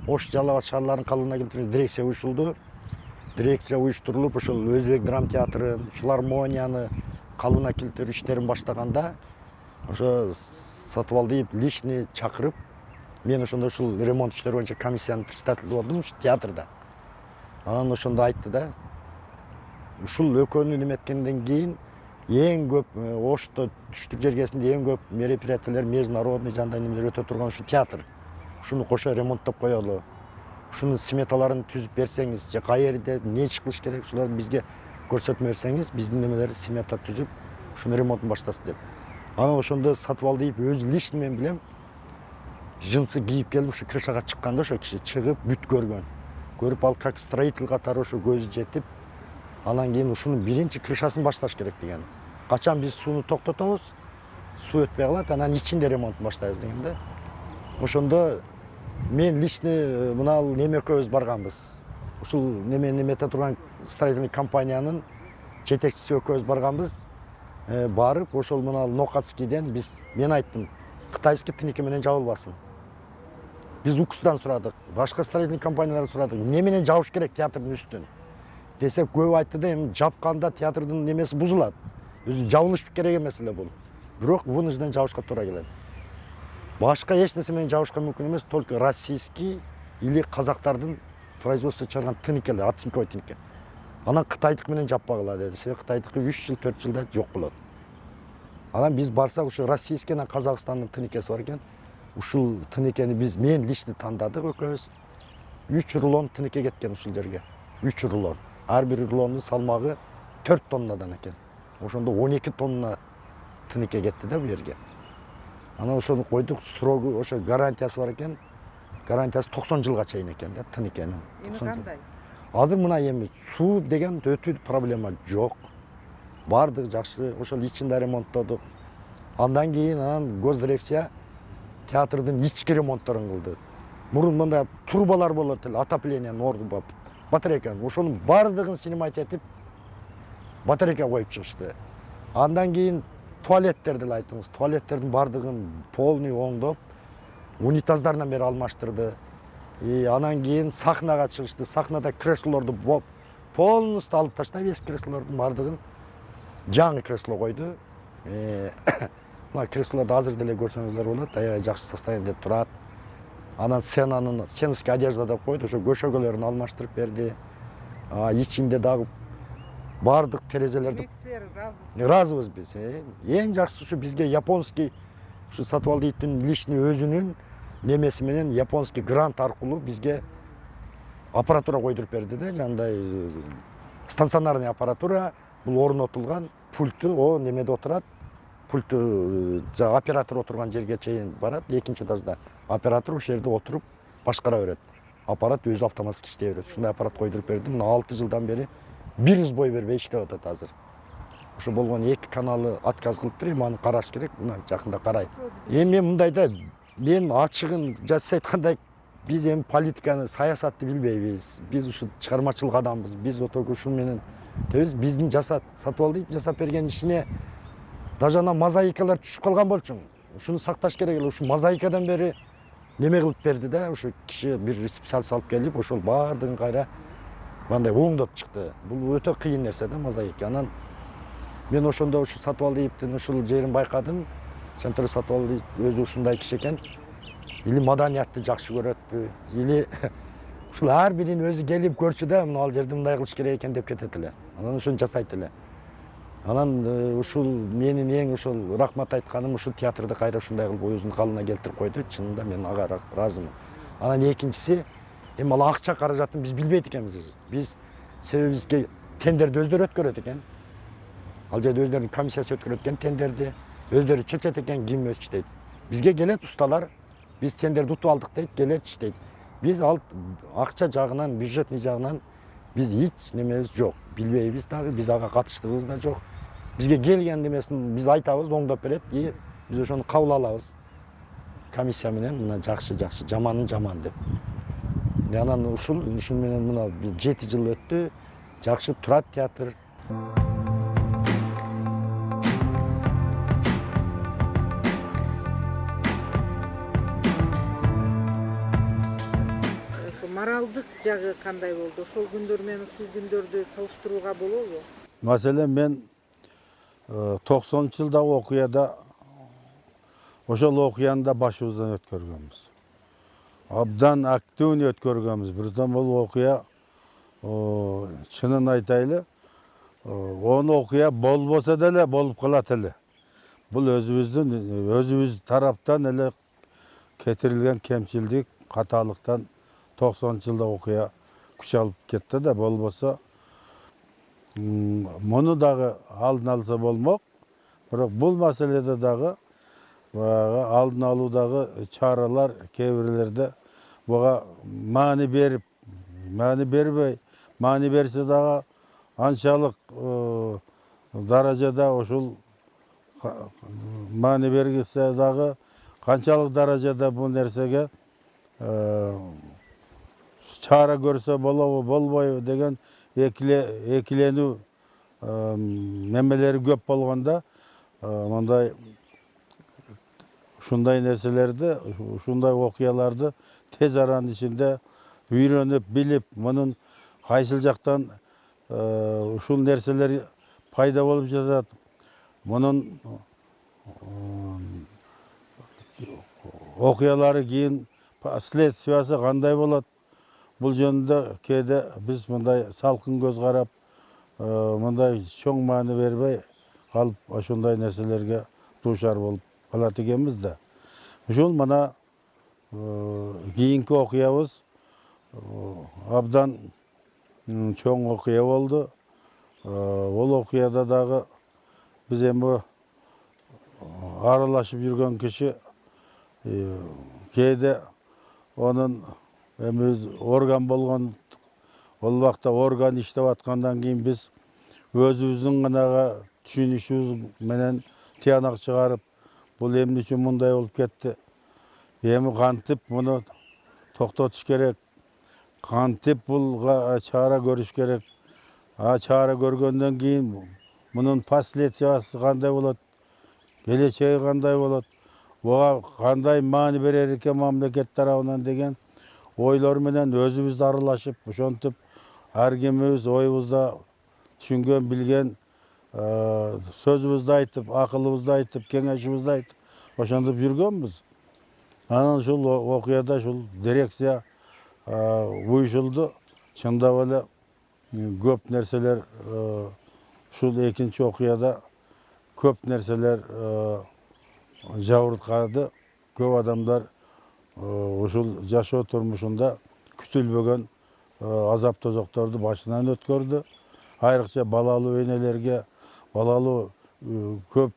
Ош Жалал Абад шаарларынын калыбына келтирген дирекция уюшулду. Дирекция уюштурулуп, ошол Өзбек драм театрын, филармонияны калыбына келтирүү иштерин баштаганда, ошо Сатыбалдиев личный чакырып, мен ошондо ушул ремонт иштери боюнча комиссиянын председатели болдум ушу театрда. Анан ошондо айтты да, ушул экөөнү неметкенден кийин эң көп Ошто түштүк жергесинде эң көп мероприятиялар, международный жандай немелер өтө турган ушу театр. Ушуну кошо ремонттоп коелу. Ушунун сметаларын түзүп берсеңиз, же каерде эмне иш кылыш керек, ушуларды бизге көрсөтмө берсеңиз, биздин немелер смета түзүп, ушунун ремонтун баштасын деп. Анан ошондо Сатыбалдиев өзү лично мен билем, жынсы кийип келип ушу крышага чыкканда ошо киши чыгып бүт көргөн. Көрүп ал как строитель катары ошо көзү жетип, анан кийин ушунун биринчи крышасын башташ керек деген. Качан биз сууну токтотобуз, суу өтпөй калат, анан ичинде ремонтун баштайбыз деген да. Ошондо мен лично мына неме экөөбүз барганбыз. Ушул немете турган строительный компаниянын жетекчиси экөөбүз барганбыз. Барып, ошол мына Нокатскийден мен айттым, кытайский тиники менен жабылбасын. Биз УКСдан сурадык, башка строительный компаниялардан сурадык, эмне менен жабыш керек театрдын үстүн. Десек көбү айтты да, эми жапканда театрдын немеси бузулат. Өзү жабылыш керек эмес эле бул. Бирок вынужден жабышка туура келет. Башка эч нерсе менен жабышка мүмкүн эмес, только российский или казактардын производство чыгарган тиникелер, оцинковый тиники. Анан кытайдык менен жаппагыла деди. Себеби кытайдыкы 3 жыл, 4 жылда жок болот. Анан биз барсак, ушу российский менен Казакстандын тиникеси бар экен. Ушул тиникени мен лично тандадык экөөбүз. 3 рулон тинике кеткен ушул жерге. 3 рулон. Ар бир рулондун салмагы 4 тоннадан экен. Ошондо 12 тонна тинике кетти да бу жерге. Анан ошону койдук, срогу, ошо гарантиясы бар экен. Гарантиясы 90 жылга чейин экен да тиникенин. Эми кандай? Азыр мына эми суу деген өтүү проблема жок. Бардык жакшы, ошол ичинде ремонттодук. Андан кийин госдирекция театрдын ички ремонтторун кылды. Мурун мында трубалар болот эле, отоплениянын орду батарейка. Ошонун бардыгын снимать этип батарейка коюп чыгышты. Андан кийин туалеттерди эле айтыңыз. Туалеттердин бардыгын полный оңдоп, унитаздарынан бери алмаштырды. Анан кийин сахнага чыгышты. Сахнада креслолорду полностью алып таштап, эски креслолордун бардыгын жаңы кресло койду. Мына креслолорду азыр деле көрсөңүздөр болот, аябай жакшы состояниеде турат. Анан сценский одежда деп койду, ошо көшөгөлөрүн алмаштырып берди. Ичинде дагы бардык терезелерди разыбыз биз. Эң жакшысы ушу бизге японский, ушу Сатыбалдиевдин личный өзүнүн немеси менен японский грант аркылуу бизге аппаратура койдуруп берди да, жандай стационарный аппаратура, бул орнотулган, пульту о немеде отурат. Пульту оператор отурган жерге чейин барат, экинчи этажда. Оператор ошол жерде отуруп башкара берет. Аппарат өзү автоматически иштей берет. Ушундай аппарат койдуруп берди. Мына 6 жылдан бери бир бой бербей иштеп атат азыр. Ошо болгон 2 каналы отказ кылып тур, эми аны караш керек. Мына жакында карайт. Эми мен мындайда, мен ачыгын жазса айткандай, биз эми политиканы, саясатты билбейбиз. Биз ушу чыгармачылык адамбыз. Биз отогу ушун менен биздин Сатыбалдиевдин жасап берген ишине даже ана мозаикалар түшүп калган болчу. Ушуну сакташ керек эле. Ушу мозаикадан бери неме кылып берди да, ушу киши бир специалист алып келип, ошол бардыгын кайра мындай оңдоп чыкты. Бул өтө кыйын нерсе да мозаика. Анан мен ошондо ушу Сатыбалдиевдин ушул жерин байкадым. Центр Сатыбалдиев өзү ушундай киши экен. Или маданиятты жакшы көрөтпү, или ушул ар бирин өзү келип көрчү да, мына ал жерде мындай кылыш керек экен деп кетет эле. Анан ошону жасайт эле. Анан ушул менин эң ушул рахмат айтканым ушул театрды кайра ушундай кылып өзүнүн калыбына келтирип койду. Чынында мен ага ыраазымын. Анан экинчиси, эми ал акча каражатын биз билбейт экенбиз. Биз себеби бизге тендерди өздөрү өткөрөт экен. Ал жерде өздөрүнүн комиссиясы өткөрөт экен тендерди. Өздөрү чечет экен ким иштейт. Бизге келет усталар, биз тендерди утуп алдык дейт, келет иштейт. Биз ал акча жагынан, бюджетный жагынан биз эч немебиз жок. Билбейбиз дагы, биз ага катыштыгыбыз да жок. бизге келген немесин биз айтабыз, оңдоп берет, и биз ошону кабыл алабыз. Комиссия менен мына жакшы жакшы, жаманын жаман деп. Анан ушул менен мына 7 жыл өттү. Жакшы турат театр. Ошо моралдык жагы кандай болду? Ошол күндөр менен ушул күндөрдү салыштырууга болобу? Маселен мен 90-жылдагы окуяда ошол окуяны да башыбыздан өткөргөнбүз. Абдан активный өткөргөнбүз. Бирден бул окуя чынын айтайлы, onu окуя болбосо деле болуп калат эле. Бул өзүбүз тараптан эле кетирилген кемчилдик, каталыктан 90-жылда окуя күч алып кетти да, болбосо муну дагы алдын алса болмок. Бирок бул маселеде дагы алдын алуудагы чаралар кээ-бирлерде буга маани бербей, маани берсе дагы анчалык даражада ошол маани бергисе дагы канчалык даражада бул нерсеге чара көрсө болобу, болбойбу деген экиленүү немелери көп болгондо мындай ушундай нерселерди, ушундай окуяларды тез аранын ичинде үйрөнүп, билип, мунун кайсыл жактан ушул нерселер пайда болуп жатат, мунун окуялары кийин следствиясы кандай болот, бул жөнүндө кээде биз мындай салкын көз карап, мындай чоң маани бербей калып, ошондой нерселерге дуушар болуп калат экенбиз да. Ушул мына кийинки окуябыз абдан чоң окуя болду. Ол окуяда дагы биз эми аралашып жүргөн киши кээде онун эми орган болгон, ол убакта орган иштеп аткандан кийин биз өзүбүздүн гана түшүнүшүбүз менен тыянак чыгарып, бул эмне үчүн мындай болуп кетти, эми кантип муну токтотуш керек, кантип булга чара көрүш керек, чара көргөндөн кийин мунун последствиясы кандай болот, келечеги кандай болот, буга кандай маани берер экен мамлекет тарабынан деген ойлор менен өзүбүз аралашып, ошентип ар кимибиз оюбузда түшүнгөн, билген сөзүбүздү айтып, акылыбызды айтып, кеңешибизди айтып, ошентип жүргөнбүз. Анан ушул окуяда ушул дирекция уюшулду. Чындап эле көп нерселер ушул экинчи окуяда көп нерселер жабыркады. Көп адамдар ушул жашоо турмушунда күтүлбөгөн азап тозокторду башынан өткөрдү. Айрыкча балалуу энелерге, балалуу көп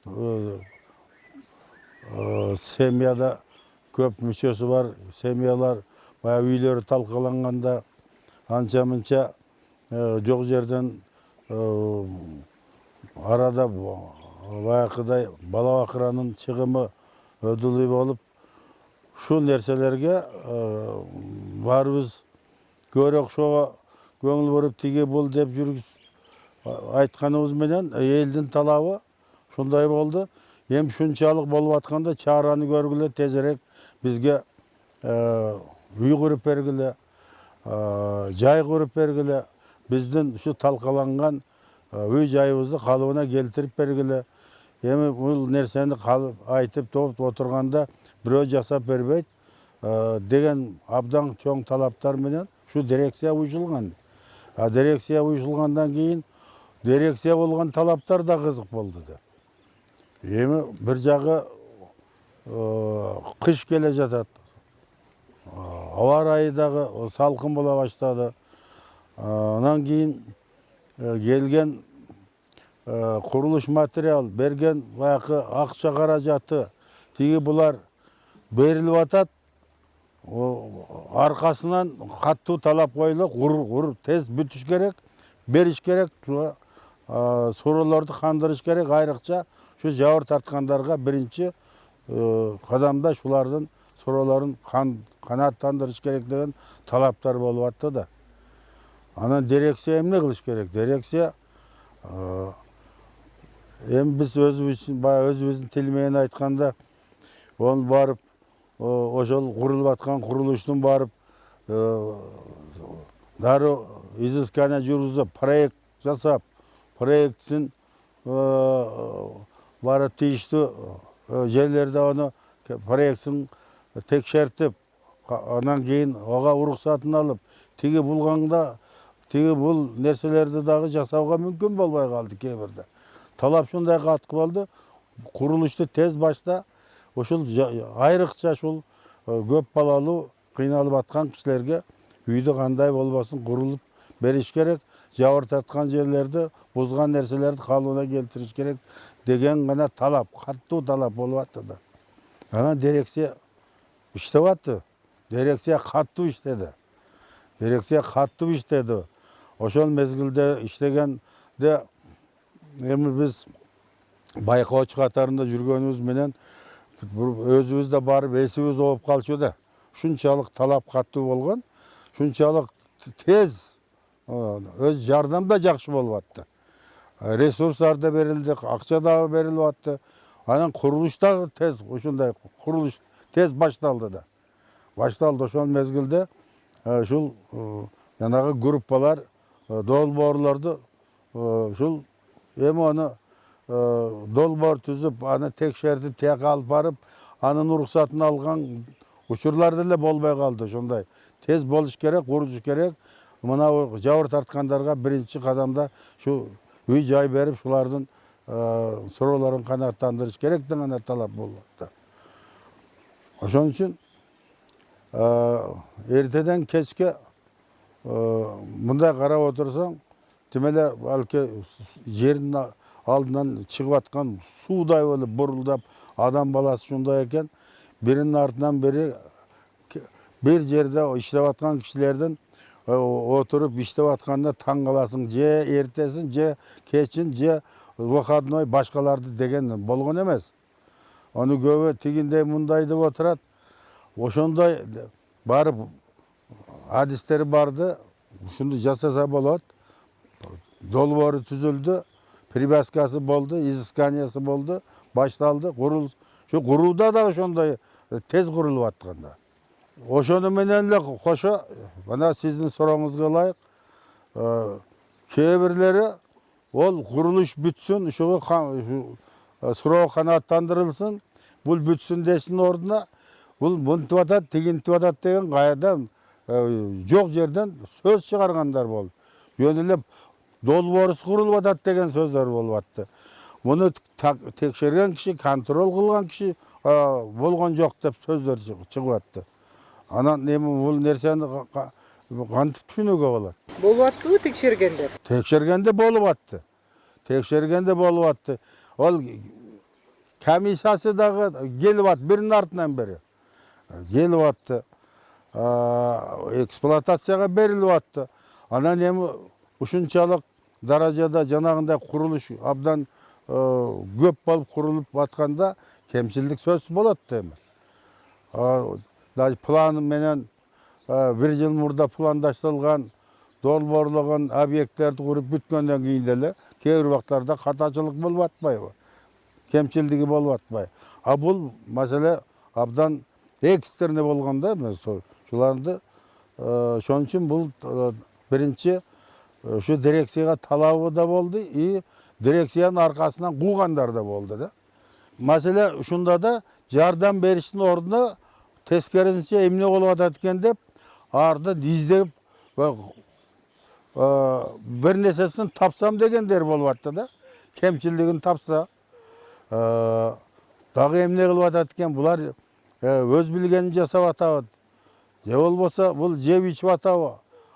семьяда көп мүчөсү бар семьялар баягы үйлөрү талкаланганда анча-мынча жок жерден арада баягыдай бала бакыранын чыгымы өдүлүй болуп, ушул нерселерге баарыбыз көбүрөөк ошого көңүл буруп тиги бул деп айтканыбыз менен элдин талабы ушундай болду. Эми ушунчалык болуп атканда чараны көргүлө, тезирээк бизге үй куруп бергиле, жай куруп бергиле, биздин ушу талкаланган үй жайыбызды калыбына келтирип бергиле. Эми бул нерсени айтып топ отурганда бирөө жасап бербейт деген абдан чоң талаптар менен ушу дирекция уюшулган. Дирекция уюшулгандан кийин дирекция болгон талаптар да кызык болду да. Эми бир жагы кыш келе жатат. Аба ырайы дагы салкын бола баштады. Анан кийин келген курулуш материал, берген баягы акча каражаты, тиги булар берилип атат. Аркасынан каттуу талап коюлуп, тез бүтүш керек, бериш керек. so'rovlarni qandirish kerak, ayriqcha shu javr tortganlarga birinchi qadamda shulardan so'rovlarini qanoatlantirish kerak degan talablar bo'lyapti da. Ana direksiya emne qilish kerak? Direksiya biz o'zimizning tilmen aytganda onu barıp oşol kurulup atkan kuruluşun barıp darı izискания жүргізіп проект жасап проектsin барып тийиштүү жерлерде onu проектsin текшертип анан кийин ага уруксатын алып тиги булганда тиги бул нерселерди дагы жасауга мүмкүн болбой калды кээ бирде. Талап шундай катуу болду. Kuruluştu tez başta ошол айрыкча ушул көп балалуу кыйналып аткан кишилерге үйдү кандай болбосун курулуп бериш керек, жабыр тарткан жерлерди, бузган нерселерди калыбына келтириш керек деген гана талап, каттуу талап болуп атты да. Анан дирекция иштеп атты. Дирекция каттуу иштеди. Дирекция каттуу иштеди. Ошол мезгилде иштегенде эми биз байкоочу катарында жүргөнүбүз менен өзүбүз да барып эсибиз ооп калчу да. Шунчалык талап каттуу болгон, шунчалык тез өз жардам да жакшы болуп атты. Ресурстар да берилди, акча да берилип атты. Анан курулуш да тез, ушундай курулуш тез башталды да. Башталды ошол мезгилде ушул жанагы группалар долбоорлорду ушул эми аны долбоор түзүп, аны текшертип, тияка алып барып, анын уруксатын алган учурлар деле болбой калды. Ошондой тез болуш керек, курулуш керек. Мына жабыр тарткандарга биринчи кадамда шу үй жай берип, шулардын суроолорун канааттандырыш керек деген талап болуп атты. Ошон үчүн эртеден кечке мындай карап отурсаң, тимеле балки жердин алдынан чыгып аткан суудай болуп бурулдап, адам баласы шундай экен, биринин артынан бири bir жерде иштеп аткан кишилердин отуруп иштеп атканда таң каласың, же эртесин, же кечин, же выходной башкаларды деген болгон эмес. Аны көбү тигиндей мындай деп отурат. Ошондой барып адистери барды, ушунду жасаса болот. Долбоору түзүлдү, прибаскасы болду, изысканиясы болду, башталды, курулуш. Şu kuruda da ошондой tez kurulup атканда. Ошону менен эле кошо, мына сиздин сурооңузга ылайык, кээ бирлери ол курулуш бүтсүн, ушуга суроо канааттандырылсын, бул бүтсүн дештин ордуна бул мынтип атат, тигинтип атат деген кайрадан жок жерден сөз чыгаргандар болду. Жөн эле долбоорусу курулуп атат деген сөздөр болуп атты. Bunu tekşergen kişi, kontrol kılgan kişi bolgon yok dep sözler çıkıp attı. Anan nemi bul nerseni kantıp düşünüge bolat. Bolup attı tekşergende? Tekşergende bolup attı. Tekşergende bolup attı. Ol komisyası da gelip attı, birinin артынан beri. Gelip attı. Eksploatasyaya berilip attı. Anan nemi ушунчалык даражада жанагындай курулуш абдан көп болуп курулуп атканда кемчилдик сөзсүз болот эми. Планы менен bir жыл мурда пландаштырылган, долбоорлогон объекттерди куруп бүткөндөн кийин деле кээ бир убактарда катачылык болуп атпайбы? Кемчилдиги болуп атпайбы? А бул маселе абдан экстренный болгон да, шуларды ошон үчүн бул биринчи şu direksiyaya talabı da oldu, direksiyanın arkasından kuğanlar da oldu da. Mesela şunda da yardım verişin orada tezkeresince emni olup atatken de arada dizleyip bir nesesini tapsam degen der bolup attı da. Kemçildigini tapsa dağı emni kılıp atatken bular öz bilgenini jasap atabı. Je bolbosa bul jep içip atabı.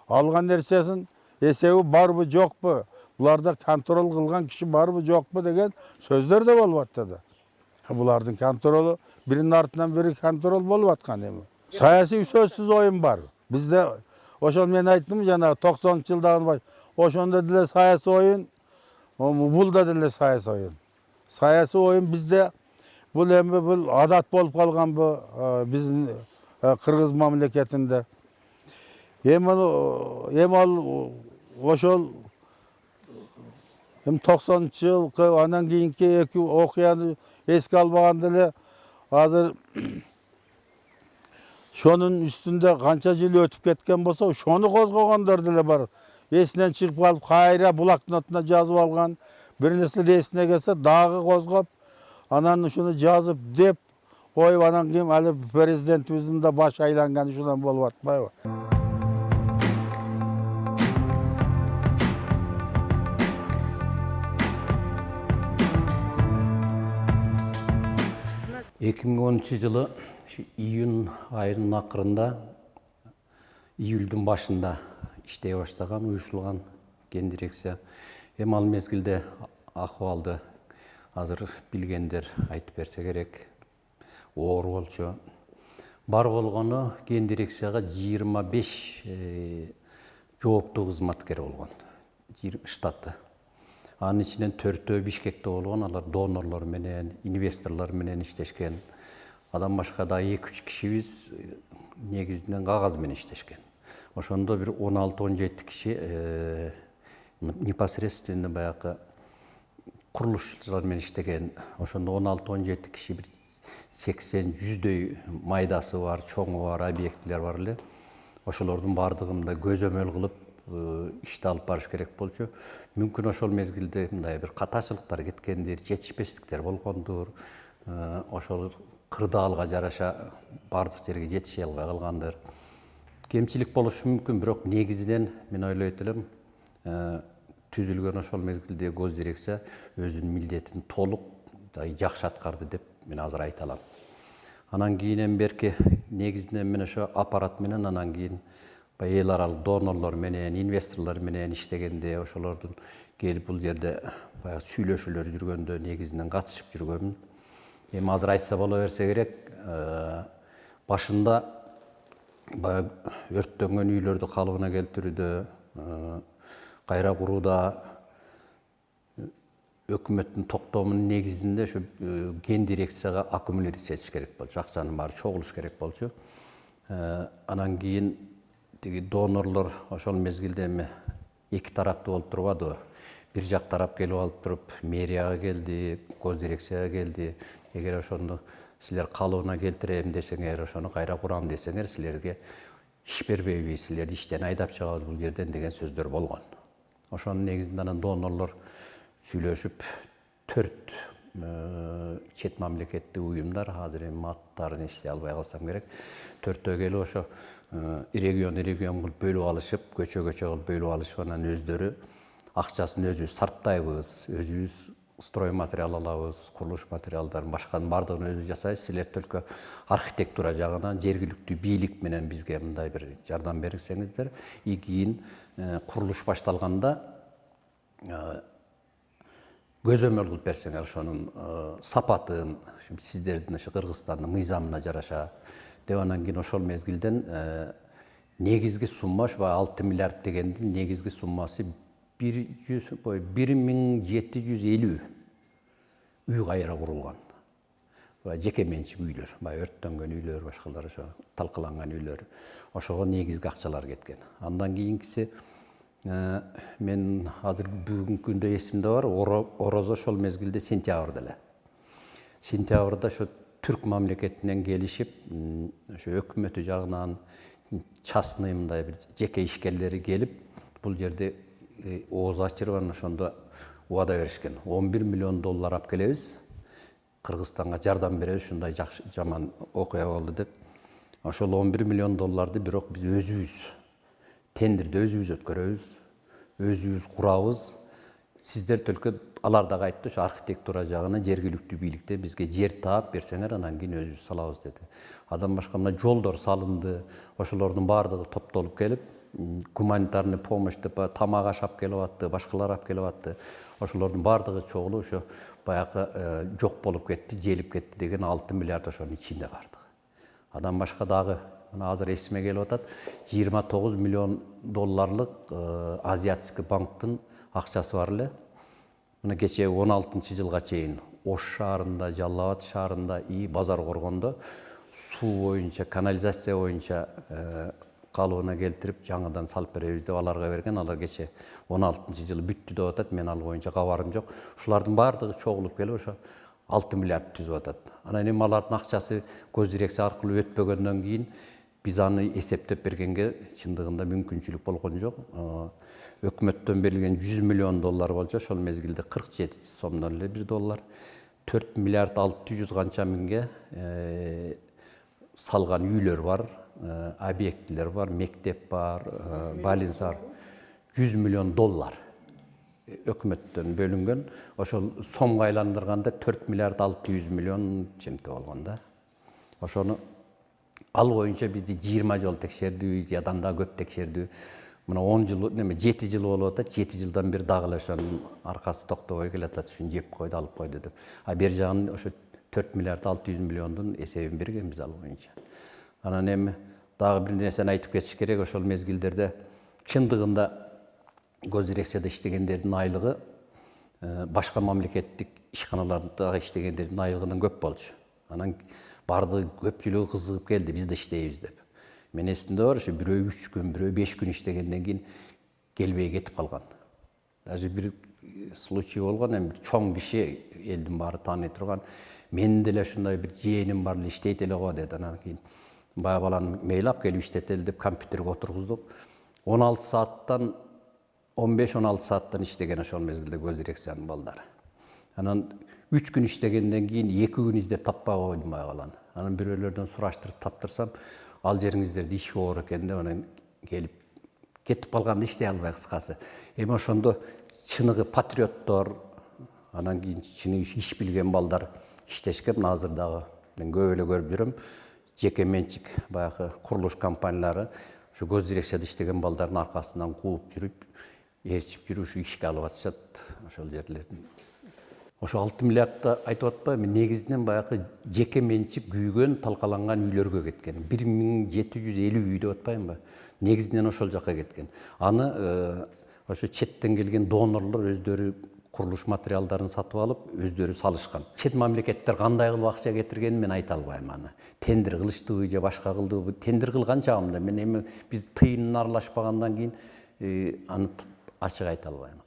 Algan nersesin esebi barбы жокпу, буларда контрол кылган киши барбы жокпу деген сөздөр да болуп атты да. Булардын контролу биринин артынан бири контрол болуп аткан эми. Саясий сөзсүз оюн бар. Бизде ошол мен айттым жана 90-жылдагы ошондо деле саясий оюн Бул да деле саясий оюн. Саясий оюн бизде бул эми бул адат болуп калган бу биздин кыргыз мамлекетинде. Эми ал ошол 90-жыл анан кийинки эки окуяны эске албаганда эле азыр шонун үстүндө канча жыл өтүп кеткен болсо, ошону козгогондор деле бар. Эсинен чыгып калып, кайра блокнотуна жазып алган, бир нерселер эсине келсе дагы козгоп, анан ушуну жазып деп коюп, анан кийин али президентибиздин да башы айланган ушундан болуп атпайбы? Эки миң 10 жылы июнь айынын акырында, июлдун башында иштей баштаган, уюшулган ген дирекция. Эми ал мезгилде акыбалды азыр билгендер айтып берсе керек, оор болчу. Бар болгону ген дирекцияга 25 жооптуу кызматкер болгон, штаты. Анын ичинен 4-төө Бишкекте болгон, алар донорлор менен, инвесторлор менен иштешкен. Адан башка да 2-3 кишибиз негизинен кагаз менен иштешкен. Ошондо бир 16-17 киши непосредственно баягы курулушчулар менен иштеген. Ошондо 16-17 киши бир 80-100дөй майдасы бар, чоңу бар, объектилер бар эле. Ошолордун бардыгын да көзөмөл кылып ишти алып барыш керек болчу. Мүмкүн ошол мезгилде мындай бир катачылыктар кеткендир, жетишпестиктер болгондур. Ошол кырдаалга жараша бардык жерге жетише албай калгандыр. Кемчилик болушу мүмкүн, бирок негизинен мен ойлойт элем, түзүлгөн ошол мезгилде гоз дирекция өзүнүн милдетин толук жакшы аткарды деп мен азыр айта алам. Анан кийинен берки негизинен мен ошо аппарат менен, анан кийин эл аралык донорлор менен, инвесторлор менен иштегенде, ошолордун келип бул жерде баягы сүйлөшүүлөр жүргөндө негизинен катышып жүргөнмүн. Эми азыр айтса боло берсе керек, башында баягы өрттөнгөн үйлөрдү калыбына келтирүүдө, кайра курууда өкмөттүн токтомунун негизинде ошо ген дирекцияга аккумулировать этиш керек болчу, акчанын баары чогулуш керек болчу. Анан кийин тиги донорлор ошол мезгилде эми эки тараптуу болуп турбадыбы? Бир жак тарап келип алып туруп, мэрияга келди, гоз дирекцияга келди. Эгер ошону силер калыбына келтирем десеңер, ошону кайра курам десеңер, силерге иш бербейби, силерди иштен айдап чыгабыз бул жерден деген сөздөр болгон. Ошонун негизинде анан донорлор сүйлөшүп 4 чет мамлекеттик уюмдар, азыр эми аттарын эстей албай калсам керек, 4төө келип ошо регион кылып бөлүп алышып, көчө кылып бөлүп алышып, анан өздөрү акчасын өзүбүз сарптайбыз, өзүбүз строй материал алабыз, курулуш материалдарын башканын бардыгын өзүбүз жасайбыз. Силер только архитектура жагынан жергиликтүү бийлик менен бизге мындай бир жардам берсеңиздер, кийин курулуш башталганда көзөмөл кылып берсеңер ошонун сапатын, сиздердин ошо Кыргызстандын мыйзамына жараша деп, анан кийин ошол мезгилден негизги сумма 6 миллиард дегендин негизги суммасы 1750 үй кайра курулган. Жеке менчик үйлөр, өрттөнгөн үйлөр, башкалар ошо талкаланган үйлөр. Ошого негизги акчалар кеткен. Андан кийинкиси мен азыр бүгүнкү күндө эсимде бар, орозо ошол мезгилде сентябрда эле. Сентябрда ошо түрк мамлекетинен келишип, ошо өкмөтү жагынан частный мындай бир жеке ишкерлери келип, бул жерде ооз ачырып, ошондо убада беришкен. 11 миллион доллар алып келебиз, Кыргызстанга жардам беребиз, ушундай жаман окуя болду деп. Ошол 11 миллион долларды бирок биз өзүбүз тендерди өзүбүз өткөрөбүз, өзүбүз курабыз. Сиздер только алар дагы айтты, ошо архитектура жагынан жергиликтүү бийликте бизге жер таап берсеңер, анан кийин өзүбүз салабыз деди. Адан башка мына жолдор салынды, ошолордун баардыгы топтолуп келип, гуманитарный помощь деп тамак аш алып келип атты, башкалар алып келип атты. Ошолордун баардыгы чогулуп ошо баягы жок болуп кетти, желип кетти деген 6 миллиард ошонун ичинде бардыгы. Адан башка дагы мына азыр эсиме келип атат, 29 миллион долларлык Азиатский банктын акчасы бар эле. Мына кече 16 жылга чейин Ош шаарында, Жалал Абад шаарында и базар коргондо суу боюнча, канализация боюнча калыбына келтирип жаңыдан салып беребиз деп аларга берген. Алар кече 16 жылы бүттү деп атат. Мен ал боюнча кабарым жок. Ушулардын баардыгы чогулуп келип ошо 6 миллиард түзүп атат. Анан эми алардын акчасы көз дирекция аркылуу өтпөгөндөн кийин биз аны эсептеп бергенге чындыгында мүмкүнчүлүк болгон жок. Өкмөттөн берилген 100 миллион доллар болчу, ошол мезгилде 47 сомдон эле 1 доллар. 4 миллиард 600 канча миңге салган үйлөр бар, объектилер бар, мектеп бар, больница бар. 100 миллион доллар өкмөттөн бөлүнгөн. Ошол сомго айландырганда 4 миллиард 600 миллион чемте болгон да. Ошону ал боюнча бизди 20 жол текшерди, ядан да көп текшерди. Мына 10 жыл, 7 жыл болуп атат. 7 жылдан бери дагы эле ошонун аркасы токтобой келатат. Ушун жеп койду, алып койду деп. А бер жагын ошо 4 миллиард 600 миллиондун эсебин бергенбиз ал боюнча. Анан эми дагы бир нерсени айтып кетиш керек. Ошол мезгилдерде чындыгында көз дирекцияда иштегендердин айлыгы башка мамлекеттик ишканаларда иштегендердин айлыгынан көп болчу. Анан бардыгы көпчүлүгү кызыгып келди, биз да иштейбиз деп. Мен эсимде бар, ошо бирөө 3 күн, бирөө 5 күн иштегенден кийин келбей кетип калган. Даже бир случай болгон, эми чоң киши, элдин баары тааный турган, менин деле ушундай бир жээним бар эле, иштейт эле го деди. Анан кийин баягы баланы мейлап келип иштетели деп компьютерге отургуздук. 16 сааттан 15-16 сааттан иштеген ошол мезгилде көз дирекциянын балдары. Анан 3 күн иштегенден кийин 2 күн издеп таппай койдум баягы баланы. Анан бирөөлөрдөн сураштырып таптырсам, ал жериңиздерде иш оор экен деп анан келип кетип калганда иштей албай кыскасы. Эми ошондо чыныгы патриоттор, анан кийин чыныгы иш билген балдар иштешкен. Азыр дагы мен көп эле көрүп жүрөм. Жеке менчик баягы курулуш компаниялары ошо көз дирекцияда иштеген балдардын аркасынан кууп жүрүп, ээрчип жүрүп ушу ишке алып атышат ошол жерлердин. Ошо 6 миллиардта айтып атпайбы, негизинен баягы жеке менчик күйгөн, талкаланган үйлөргө кеткен. 1750 үй деп атпайбы? Негизинен ошол жака кеткен. Аны ошо четтен келген донорлор өздөрү курулуш материалдарын сатып алып, өздөрү салышкан. Чет мамлекеттер кандай кылып акча кетиргенин мен айта албайм аны. Тендер кылыштыбы же башка кылдыбы? Тендер кылган чагымда мен эми биз тыйынын аралашпагандан кийин аны ачык айта албайм.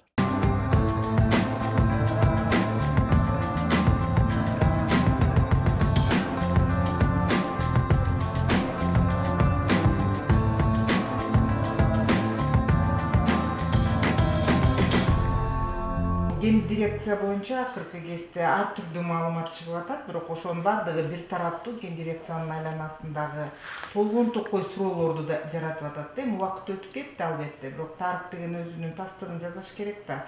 Ген дирекция боюнча акыркы кезде ар түрдүү маалымат чыгып атат, бирок ошонун баардыгы бир тараптуу ген дирекциянын айланасындагы болгон токой суроолорду да жаратып атат. Эми убакыт өтүп кетти албетте, бирок тарых деген өзүнүн тастыгын жасаш керек да.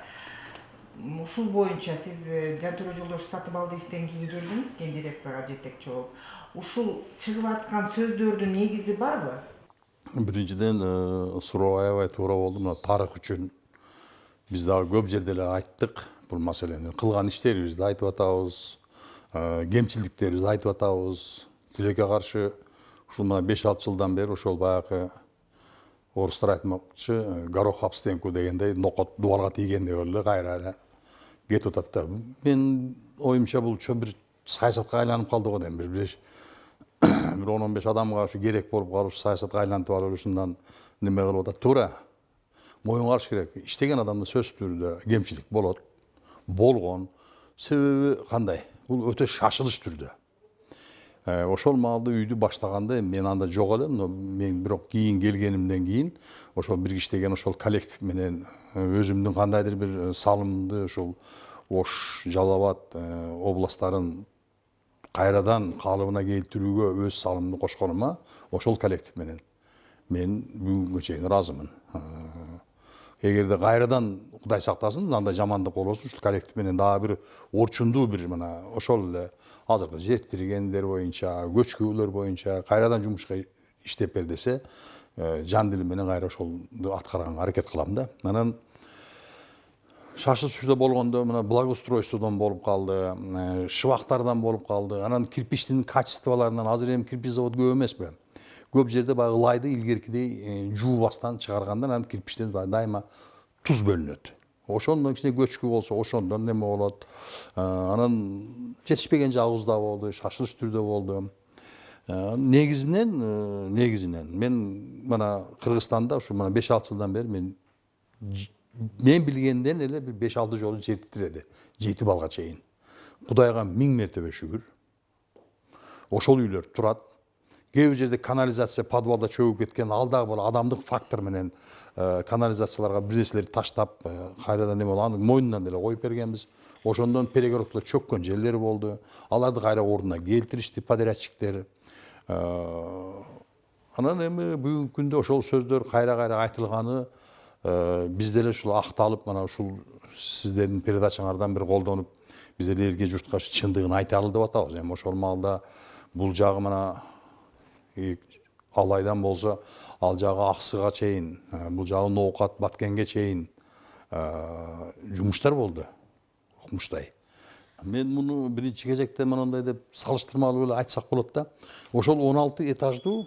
Ушул боюнча сиз Жантөрө Жолдош Сатыбалдиевден кийин келдиңиз ген дирекцияга жетекчи болуп. Ушул чыгып аткан сөздөрдүн негизи барбы? Биринчиден суроо аябай туура болду. Мына тарых үчүн биз дагы көп жерде эле айттык бул маселени. Кылган иштерибизди айтып атабыз, кемчилдиктерибизди айтып атабыз. Тилекке каршы ушул мына 5-6 жылдан бери ошол баягы орустар айтмакчы горох об стенку дегендей нокот дубалга тийгендей эле кайра эле кетип атат да. Мен оюмча бул бир саясатка айланып калды го дейм. Бир 10-15 адамга ушу керек болуп калып саясатка айлантып алып ушундан неме кылып атат. Туура. Моюнга алыш керек. Иштеген адамда сөзсүз түрдө кемчилик болот. Болгон. Себеби кандай? Бул өтө шашылыш түрдө. Ошол маалда үйдү баштаганда мен анда жок элем, но мен бирок кийин келгенимден кийин ошол бир иштеген ошол коллектив менен өзүмдүн кандайдыр бир салымымды ошол Ош, Жалал Абад областтарын кайрадан калыбына келтирүүгө өз салымымды кошконума ошол коллектив менен мен бүгүнгө чейин ыраазымын. Эгерде кайрадан Кудай сактасын, андай жамандык болбосун, ушул коллектив менен дагы бир орчундуу бир мына ошол эле азыркы жертиргендер боюнча, көчкүлөр боюнча кайрадан жумушка иштеп бер десе, жан дилим менен кайра ошолду аткарганга аракет кылам да. Анан шашылыш түрдө болгондо мына благоустройстводон болуп калды, шыбактардан болуп калды. Анан кирпичтин качестволорунан азыр эми кирпич завод көп эмеспи? Көп жерде баягы лайды илгеркидей жуубастан чыгаргандан анан кирпичтен дайыма туз бөлүнөт. Ошондон кичине көчкү болсо ошондон неме болот. Анан жетишпеген жагыбыз да болду, шашылыш түрдө болду. Негизинен мен мына Кыргызстанда ушу мына 5-6 жылдан бери мен билгенден эле бир 5-6 жолу жер титиреди. 7 балга чейин. Кудайга 1000 мертебе шүгүр. Ошол үйлөр турат. Кээ бир жерде канализация подвалда чөгүп кеткен, ал дагы бул адамдык фактор менен канализацияларга бир нерселерди таштап, кайрадан неме болуп, аны мойнунан деле коюп бергенбиз. Ошондон перегородкулар чөккөн жерлери болду. Аларды кайра ордуна келтиришти подрядчиктер. Анан эми бүгүнкү күндө ошол сөздөр кайра айтылганы биз деле ушул акталып, мына ушул сиздердин передачаңардан бир колдонуп, биз эле элге журтка чындыгын айталы деп атабыз. Эми ошол маалда бул жагы мына Алайдан болсо, ал жагы Аксыга чейин, бул жагы Ноокат, Баткенге чейин жумуштар болду. Укмуштай. Мен муну биринчи кезекте мындай деп салыштырмалуу эле айтсак болот да. Ошол 16 этаждуу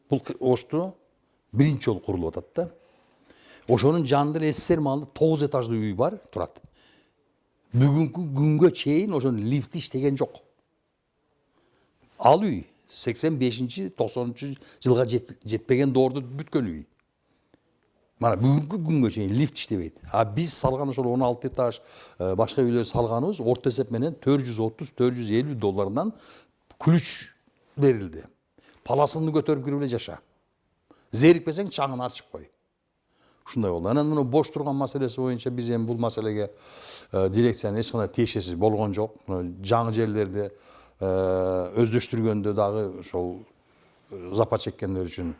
бул ошту биринчи жолу курулуп атат да. Ошонун жанында эле СССР маалында 9 этаждуу үй бар, турат. Бүгүнкү күнгө чейин ошонун лифти иштеген жок. Ал үй 85-90 жылга жетпеген доорду бүткөн үй. Мана бүгүнкү күнгө чейин лифт иштебейт. Биз салган ошол 16 этаж башка үйлөр салганыбыз орто эсеп менен $430-450 ключ берилди. Паласыңды көтөрүп кирип эле жаша. Зерикпесең чаңын арчып кой. Ушундай болду. Анан муну бош турган маселеси боюнча биз эми бул маселеге дирекциянын эч кандай тиешеси болгон жок. Жаңы жерлерди өздөштүргөндө дагы ошол запа чеккендер үчүн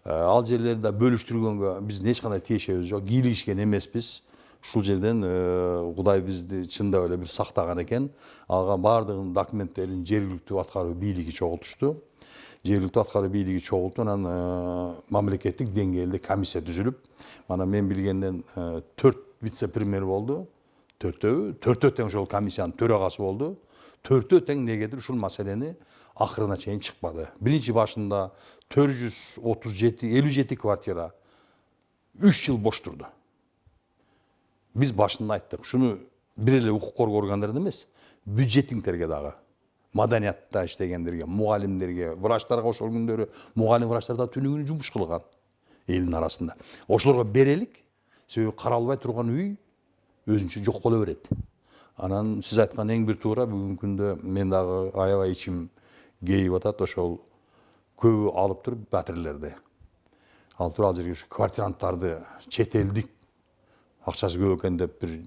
ал жерлерди да бөлүштүргөнгө биздин эч кандай тиешебиз жок. Кийлигишкен эмеспиз. Ушул жерден Кудай бизди чындап эле бир сактаган экен. Ага баардыгын документтерин жергиликтүү аткаруу бийлиги чогултушту. Жергиликтүү аткаруу бийлиги чогулту, анан мамлекеттик деңгээлде комиссия түзүлүп, мана мен билгенден 4 вице-премьер болду. Төртөө тең ошол комиссиянын төрагасы болду. Төртөө тең негедир ушул маселени акырына чейин чыкпады. Биринчи башында 437-57 квартира 3 жыл бош турду. Биз башында айттык, шуну бир эле укук коргоо органдарына эмес, бюджетингтерге дагы, маданиятта иштегендерге, мугалимдерге, врачтарга ошол күндөрү мугалим врачтар да түнү күнү жумуш кылган элдин арасында. Ошолорго берелик, себеби каралбай турган үй өзүнчө жок боло берет. Анан сиз айткан эң бир туура, бүгүнкү күндө мен дагы аябай ичим кейип атат, ошол көбү алып туруп батирлерди. Алып туруп ал жерге квартиранттарды чет элдик акчасы көп экен деп бир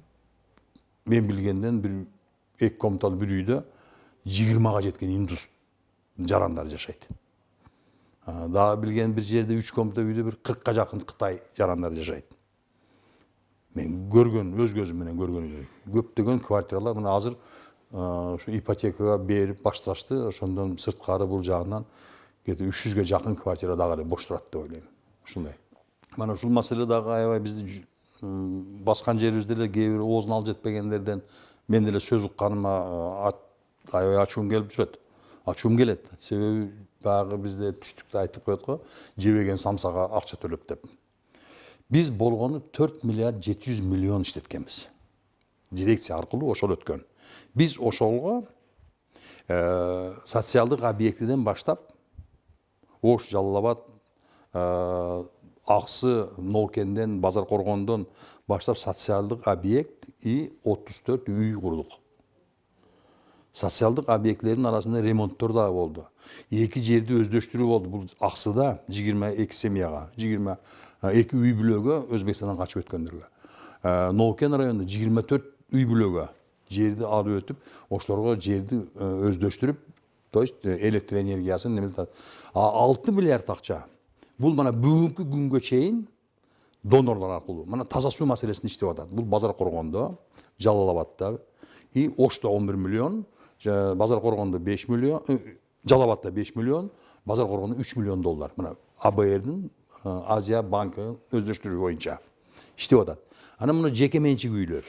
мен билгенден бир 2 комнаталуу бир үйдө 20га жеткен индус жарандар жашайт. Дагы билген бир жерде 3 комната үйдө бир 40га жакын Кытай жарандары жашайт. Мен көргөн, өз көзүм менен көргөн көптөгөн квартиралар мына азыр ушу ипотекага берип башташты. Ошондон сырткары бул жагынан 300ге жакын квартира дагы бош турат деп ойлойм. Ушундай. Мана ушул маселе дагы аябай бизди баскан жерибизде эле кээ бир оозун алып жетпегендерден мен деле сөз укканыма аябай ачуум келип жүрөт. Ачуум келет. Себеби баягы бизде түштүктө айтып коет го, жебеген самсага акча төлөп деп. Биз болгону 4 миллиард 700 миллион иштеткенбиз. Дирекция аркылуу ошол өткөн. Биз ошолго социалдык объектиден баштап Ош, Жалал Абад, Аксы, Ноокенден, Базар Коргондон баштап социалдык объект и 34 үй курдук. Социалдык объектлердин арасында ремонттор да болду. 2 жерди өздөштүрүү болду. Бул Аксыда 22 семьяга, 22 үй бүлөгө Өзбекстандан качып өткөндөргө. Ноокен районунда 24 үй бүлөгө жерди алып өтүп, ошолорго жерди өздөштүрүп, то есть электр энергиясын немелер 6 миллиард акча. Бул мана бүгүнкү күнгө чейин донорлор аркылуу. Мана таза суу маселесин иштеп атат. Бул Базар Коргондо, Жалал Абадда и Ошто 11 миллион, Базар Коргондо 5 миллион, Жалал Абадда 5 миллион, Базар Коргондо 3 миллион доллар. Мына АБРдин Азия банкы өздөштүрүү боюнча иштеп атат. Анан муну жеке менчик үйлөр.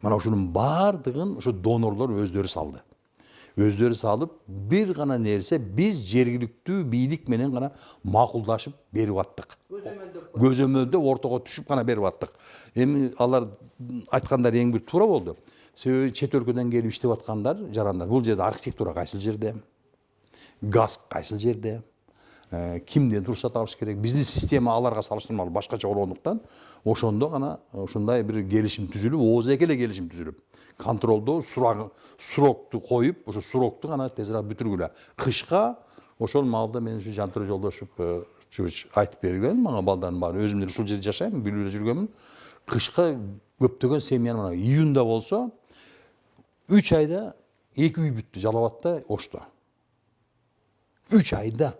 Мана ушунун баардыгын ошо донорлор өздөрү салды. өздері салып, bir гана нерсе biz жергиликтүү бийлик менен гана макулдашып берип аттык. Көзөмөлдө ортого түшүп гана берип аттык. Эми алар айткандар эң бир туура болду. Себеби чет өлкөдөн келип иштеп аткандар, жарандар. Бул жерде архитектура кайсыл жерде? Газ кайсыл жерде? Кимден турсат алыш керек? Биздин система аларга салыштырмалуу башкача болгондуктан, ошондо гана ушундай бир келишим түзүлүп, ооз эле келишим түзүлүп, контролдо срокту коюп, ошо срокту гана тезирээк бүтүргүлө. Кышка ошол маалда мен ушу Жантура Жолдошев айтып берген, мага балдардын баары өзүм деле ушул жерде жашайм, билип эле жүргөнмүн. Кышка көптөгөн семьянын мына июнда болсо 3 айда 2 үй бүттү Жалалатта, Ошто. 3 айда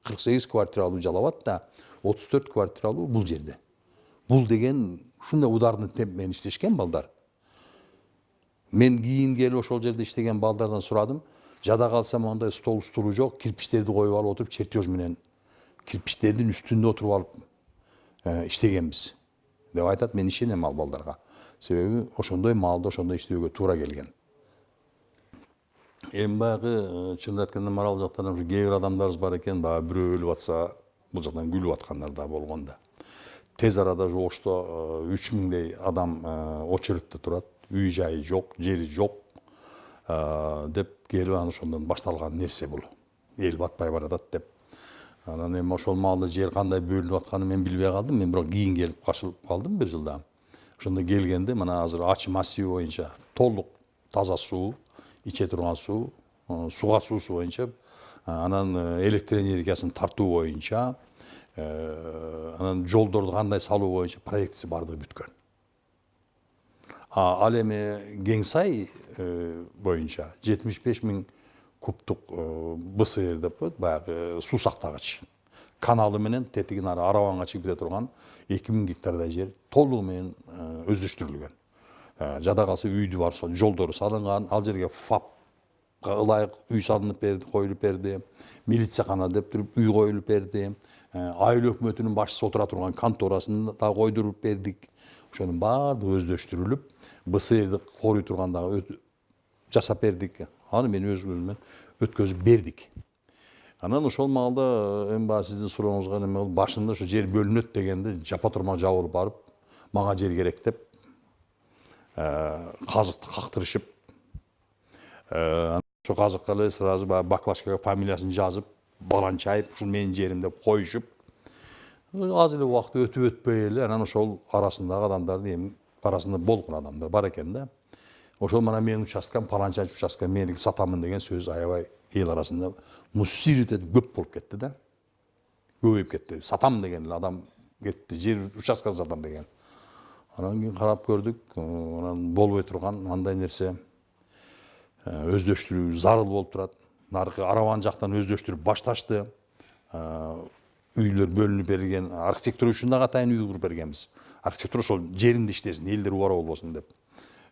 48 квартиралуу Жалалатта, 34 квартиралуу бул жерде. Бул деген ушундай удардын темпимен иштешкен балдар. Мен кийин келип ошол жерде иштеген балдардан сурадым. Жада калсам ондай стол стулу жок, кирпичтерди коюп алып отуруп чертеж менен кирпичтердин үстүндө отуруп алып иштегенбиз деп айтат. Мен ишенем ал балдарга. Себеби ошондой маалда ошондой иштөөгө туура келген. Эми баягы чынын айтканда Марал жактан кээ бир адамдарыбыз бар экен, баягы бирөө өлүп атса, бул жактан күлүп аткандар да болгон да. Тез арада Ошто 3000дей адам очередте турат, үй жайы жок, жери жок деп келип анан ошондон башталган нерсе бул. Эл батпай баратат деп. Анан эми ошол маалда жер кандай бөлүнүп атканын мен билбей калдым. Мен бирок кийин келип кашылып калдым бир жылда. Ошондо келгенде мына азыр Ачы массиви боюнча толук таза суу, иче турган суу, суга суусу боюнча, анан электр энергиясын тартуу боюнча, анан жолдорду кандай салуу боюнча проектиси бардыгы бүткөн. Ал эми Кеңсай боюнча 75 000 кубтук БСР деп коет, баягы суу сактагыч. Каналы менен тетигин Арабанга чыгып кете турган 2000 гектардай жер толугу менен өздөштүрүлгөн. Жада калса үйдү бар, жолдору салынган, ал жерге ФАПка ылайык үй салынып берди, коюлуп берди. Милицияхана деп туруп үй коюлуп берди. Айыл өкмөтүнүн башчысы отура турган конторасын да койдуруп бердик. Ошонун баардыгы өздөштүрүлүп, БСРди коруй турган дагы жасап бердик. Аны мен өз көзүмөн өткөзүп бердик. Анан ошол маалда эми баягы сиздин сурооңузга неме болуп, башында ошо жер бөлүнөт дегенде жапа турма жабылып барып, мага жер керек деп казыкты кактырышып, ошо казыкка эле сразу баягы баклажкага фамилиясын жазып, Баланчаев ушул менин жерим деп коюшуп, аз эле убакыт өтүп өтпөй эле анан ошол арасындагы адамдарды эми арасында болгон адамдар бар экен да. Ошол мана менин участкам, паланча участка меники сатамын деген сөз аябай эл арасында муссирит көп болуп кетти да. Көбөйүп кетти. Сатам деген адам кетти, жер участкасын сатам деген. Анан кийин карап көрдүк, анан болбой турган андай нерсе өздөштүрүү зарыл болуп турат. Наркы Арабан жактан өздөштүрүп башташты. Үйлөр бөлүнүп берилген, архитектура үчүн дагы атайын үй куруп бергенбиз. Архитектура ошол жеринде иштесин, элдер убара болбосун деп.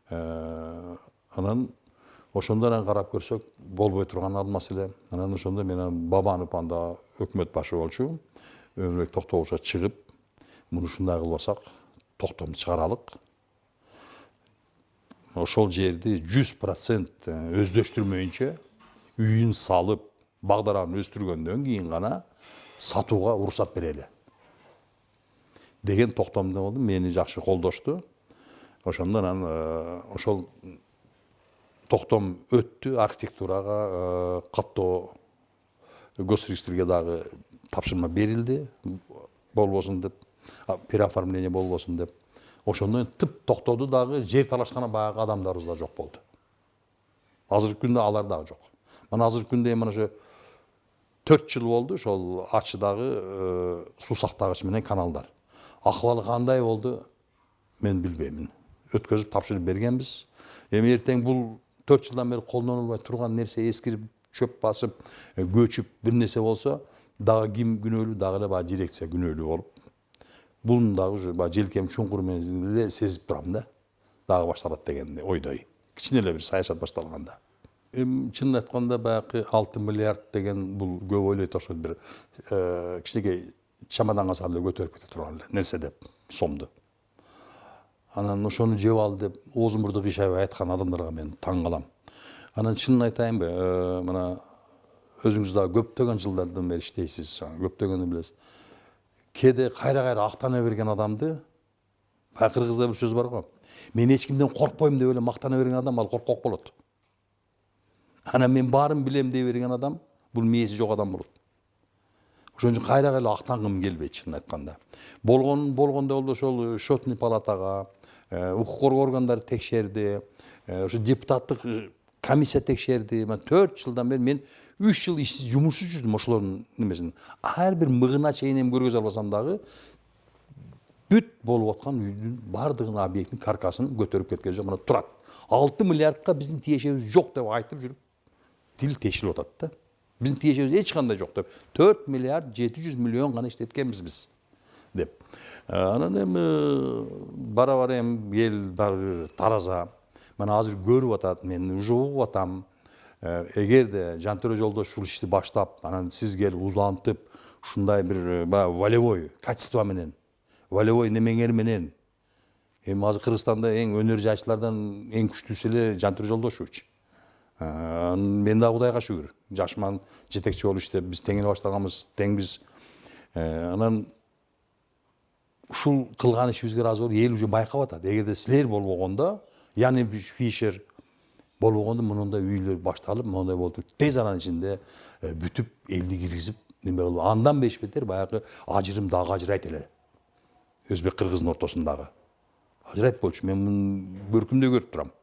Анан ошондо карап көрсөк болбой турган ал маселе. Анан ошондо мен Бабанов анда өкмөт башы болчу. Өмүрбек Токтогуловго чыгып, муну ушундай кылбасак токтомду чыгаралык. Ошол жерди 100% өздөштүрмөйүнчө үйүн салып, багдараны өстүргөндөн кийин гана сатууга уруксат берели деген токтомдо болду. Мени жакшы колдошту. Ошондон ошол токтом өттү, архитектурага каттоо госрегистрге дагы тапшырма берилди, болбосун деп, переоформление болбосун деп. Ошондон тып токтоду дагы, жер талашкан баягы адамдарыбыз да жок болду. Азыркы күндө алар дагы жок. Мына азыркы күндө мына ошо 4 жыл болду ошол Ачыдагы суу сактагыч менен каналдар. Акыбалы кандай болду мен билбеймин. Өткөзүп тапшырып бергенбиз. Эми эртең бул 4 жылдан бери колдонулбай турган нерсе эскирип, чөп басып, көчүп бир нерсе болсо, дагы ким күнөөлүү, дагы эле баягы дирекция күнөөлүү болуп. Бунун дагы уже баягы желкем чуңкур менен эле сезип турам да. Дагы башталат деген ойдой. Кичине эле бир саясат башталганда. Эми чынын айтканда баягы 6 миллиард деген бул көп ойлойт ошол бир кичинекей чамаданга салып көтөрүп кете турган нерсе деп сомду. Анан ошону жеп ал деп оозун мурду кыйшабай айткан адамдарга мен таң калам. Анан чынын айтайынбы, мына өзүңүз дагы көптөгөн жылдардан бери иштейсиз, көптөгөндү билесиз. Кээде кайра актана берген адамды, кыргызда бир сөз бар го. Мен эч кимден коркпойм деп эле мактана берген адам ал коркок болот. Анан мен баарын билем дей берген адам бул мээси жок адам болот. Ошон үчүн кайра актангым келбейт чынын айтканда. Болгондо болду ошол счетный палатага, укук коргоо органдары текшерди, ошо депутаттык комиссия текшерди. 4 жылдан бери мен 3 жыл ишсиз жумушсуз жүрдүм ошолордун немесин. Ар бир мыгына чейин эми көргөзө албасам дагы бүт болуп аткан үйдүн бардыгын объекттин каркасын көтөрүп кеткен жок. Мына турат. 6 миллиардка биздин тиешебиз жок деп айтып жүрүп тил тешилип атат да. Биздин тиешебиз эч кандай жок деп. 4 миллиард 700 миллион гана иштеткенбиз биз деп. Анан эми бара эми эл баары тараза. Мына азыр көрүп атат, мен уже угуп атам. Эгерде Жантөрө Жолдош ушул ишти баштап, анан сиз келип улантып, ушундай бир волевой качество менен, волевой немеңер менен, эми азыр Кыргызстанда эң өнөр жайчылардан эң күчтүүсү эле Жантөрө Жолдошович. Мен да Кудайга шүгүр, жашман жетекчи болуп иштеп, биз тең эле баштаганбыз, теңбиз. Анан ушул кылган ишибизге ыраазы болуп, эл уже байкап атат. Эгерде силер болбогондо, Яни Фишер болбогондо мындай үйлөр башталып, мындай болуп, тез аранын ичинде бүтүп элди киргизип, неме кылып, андан бешбетер баягы ажырым дагы ажырайт эле. Өзбек кыргыздын ортосундагы. Ажырайт болчу, мен муну көркүмдө көрүп турам.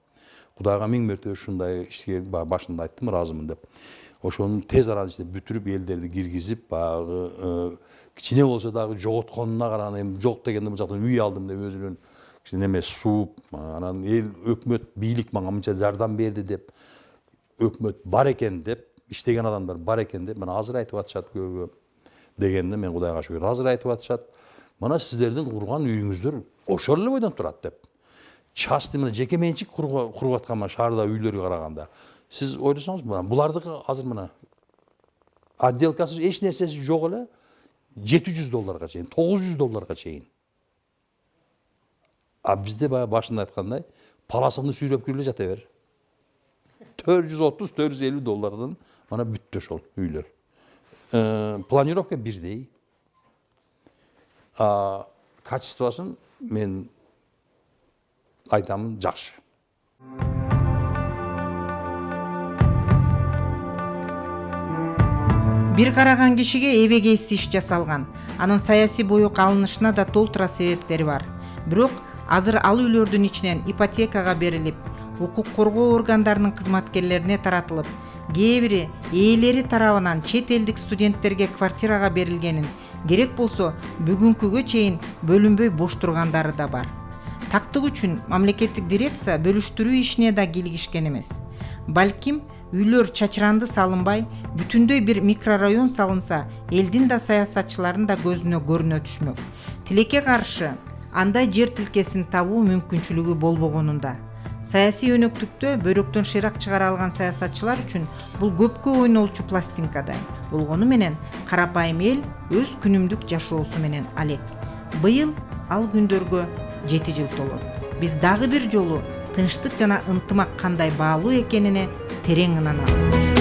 Кудайга миң мерте ушундай ишке башында айттым, ыраазымын деп. Ошону тез аранын ичинде бүтүрүп элдерди киргизип, баягы кичине болсо дагы жоготконуна караганда, эми жок дегенде бул жактан үй алдым деп өзүнүн неме сууп, анан эл өкмөт бийлик мага мынча жардам берди деп, өкмөт бар экен деп, иштеген адамдар бар экен деп, мына азыр айтып атышат көбү дегенде мен Кудайга шүгүр. Азыр айтып атышат, мына сиздердин курган үйүңүздөр ошол эле бойдон турат деп. Частный мына жеке менчик куруп аткан шаарда үйлөргө караганда. Сиз ойлосоңуз, булардыкы азыр мына отделкасы эч нерсеси жок эле $700 чейин, $900 чейин. А бизде башында айткандай, паласыңды сүйрөп кирип эле жата бер. $430-450 мана бүттү ошол үйлөр. Планировка бирдей. Качествосын мен айтамын жакшы. Бир караган кишиге эбегейсиз иш жасалган. Анын саясий боюк алынышына да толтура себептери бар. Бирок азыр ал үйлөрдүн ичинен ипотекага берилип, укук коргоо органдарынын кызматкерлерине таратылып, кээ бири ээлери тарабынан чет элдик студенттерге квартирага берилгенин, керек болсо бүгүнкүгө чейин бөлүнбөй бош тургандары да бар. Тактык үчүн мамлекеттик дирекция бөлүштүрүү ишине да кийлигишкен эмес. Балким үйлөр чачыранды салынбай, бүтүндөй бир микрорайон салынса, элдин да саясатчылардын да көзүнө көрүнө түшмөк. Тилекке каршы андай жер тилкесин табуу мүмкүнчүлүгү болбогонунда. Саясий өнөктүктө бөйрөктөн шыйрак чыгара алган саясатчылар үчүн бул көпкө ойнолчу пластинкадай. Болгону менен карапайым эл өз күнүмдүк жашоосу менен алек. Быйыл ал күндөргө 7 жыл толот. Биз дагы бир жолу тынчтык жана ынтымак кандай баалуу экенине терең ынанабыз.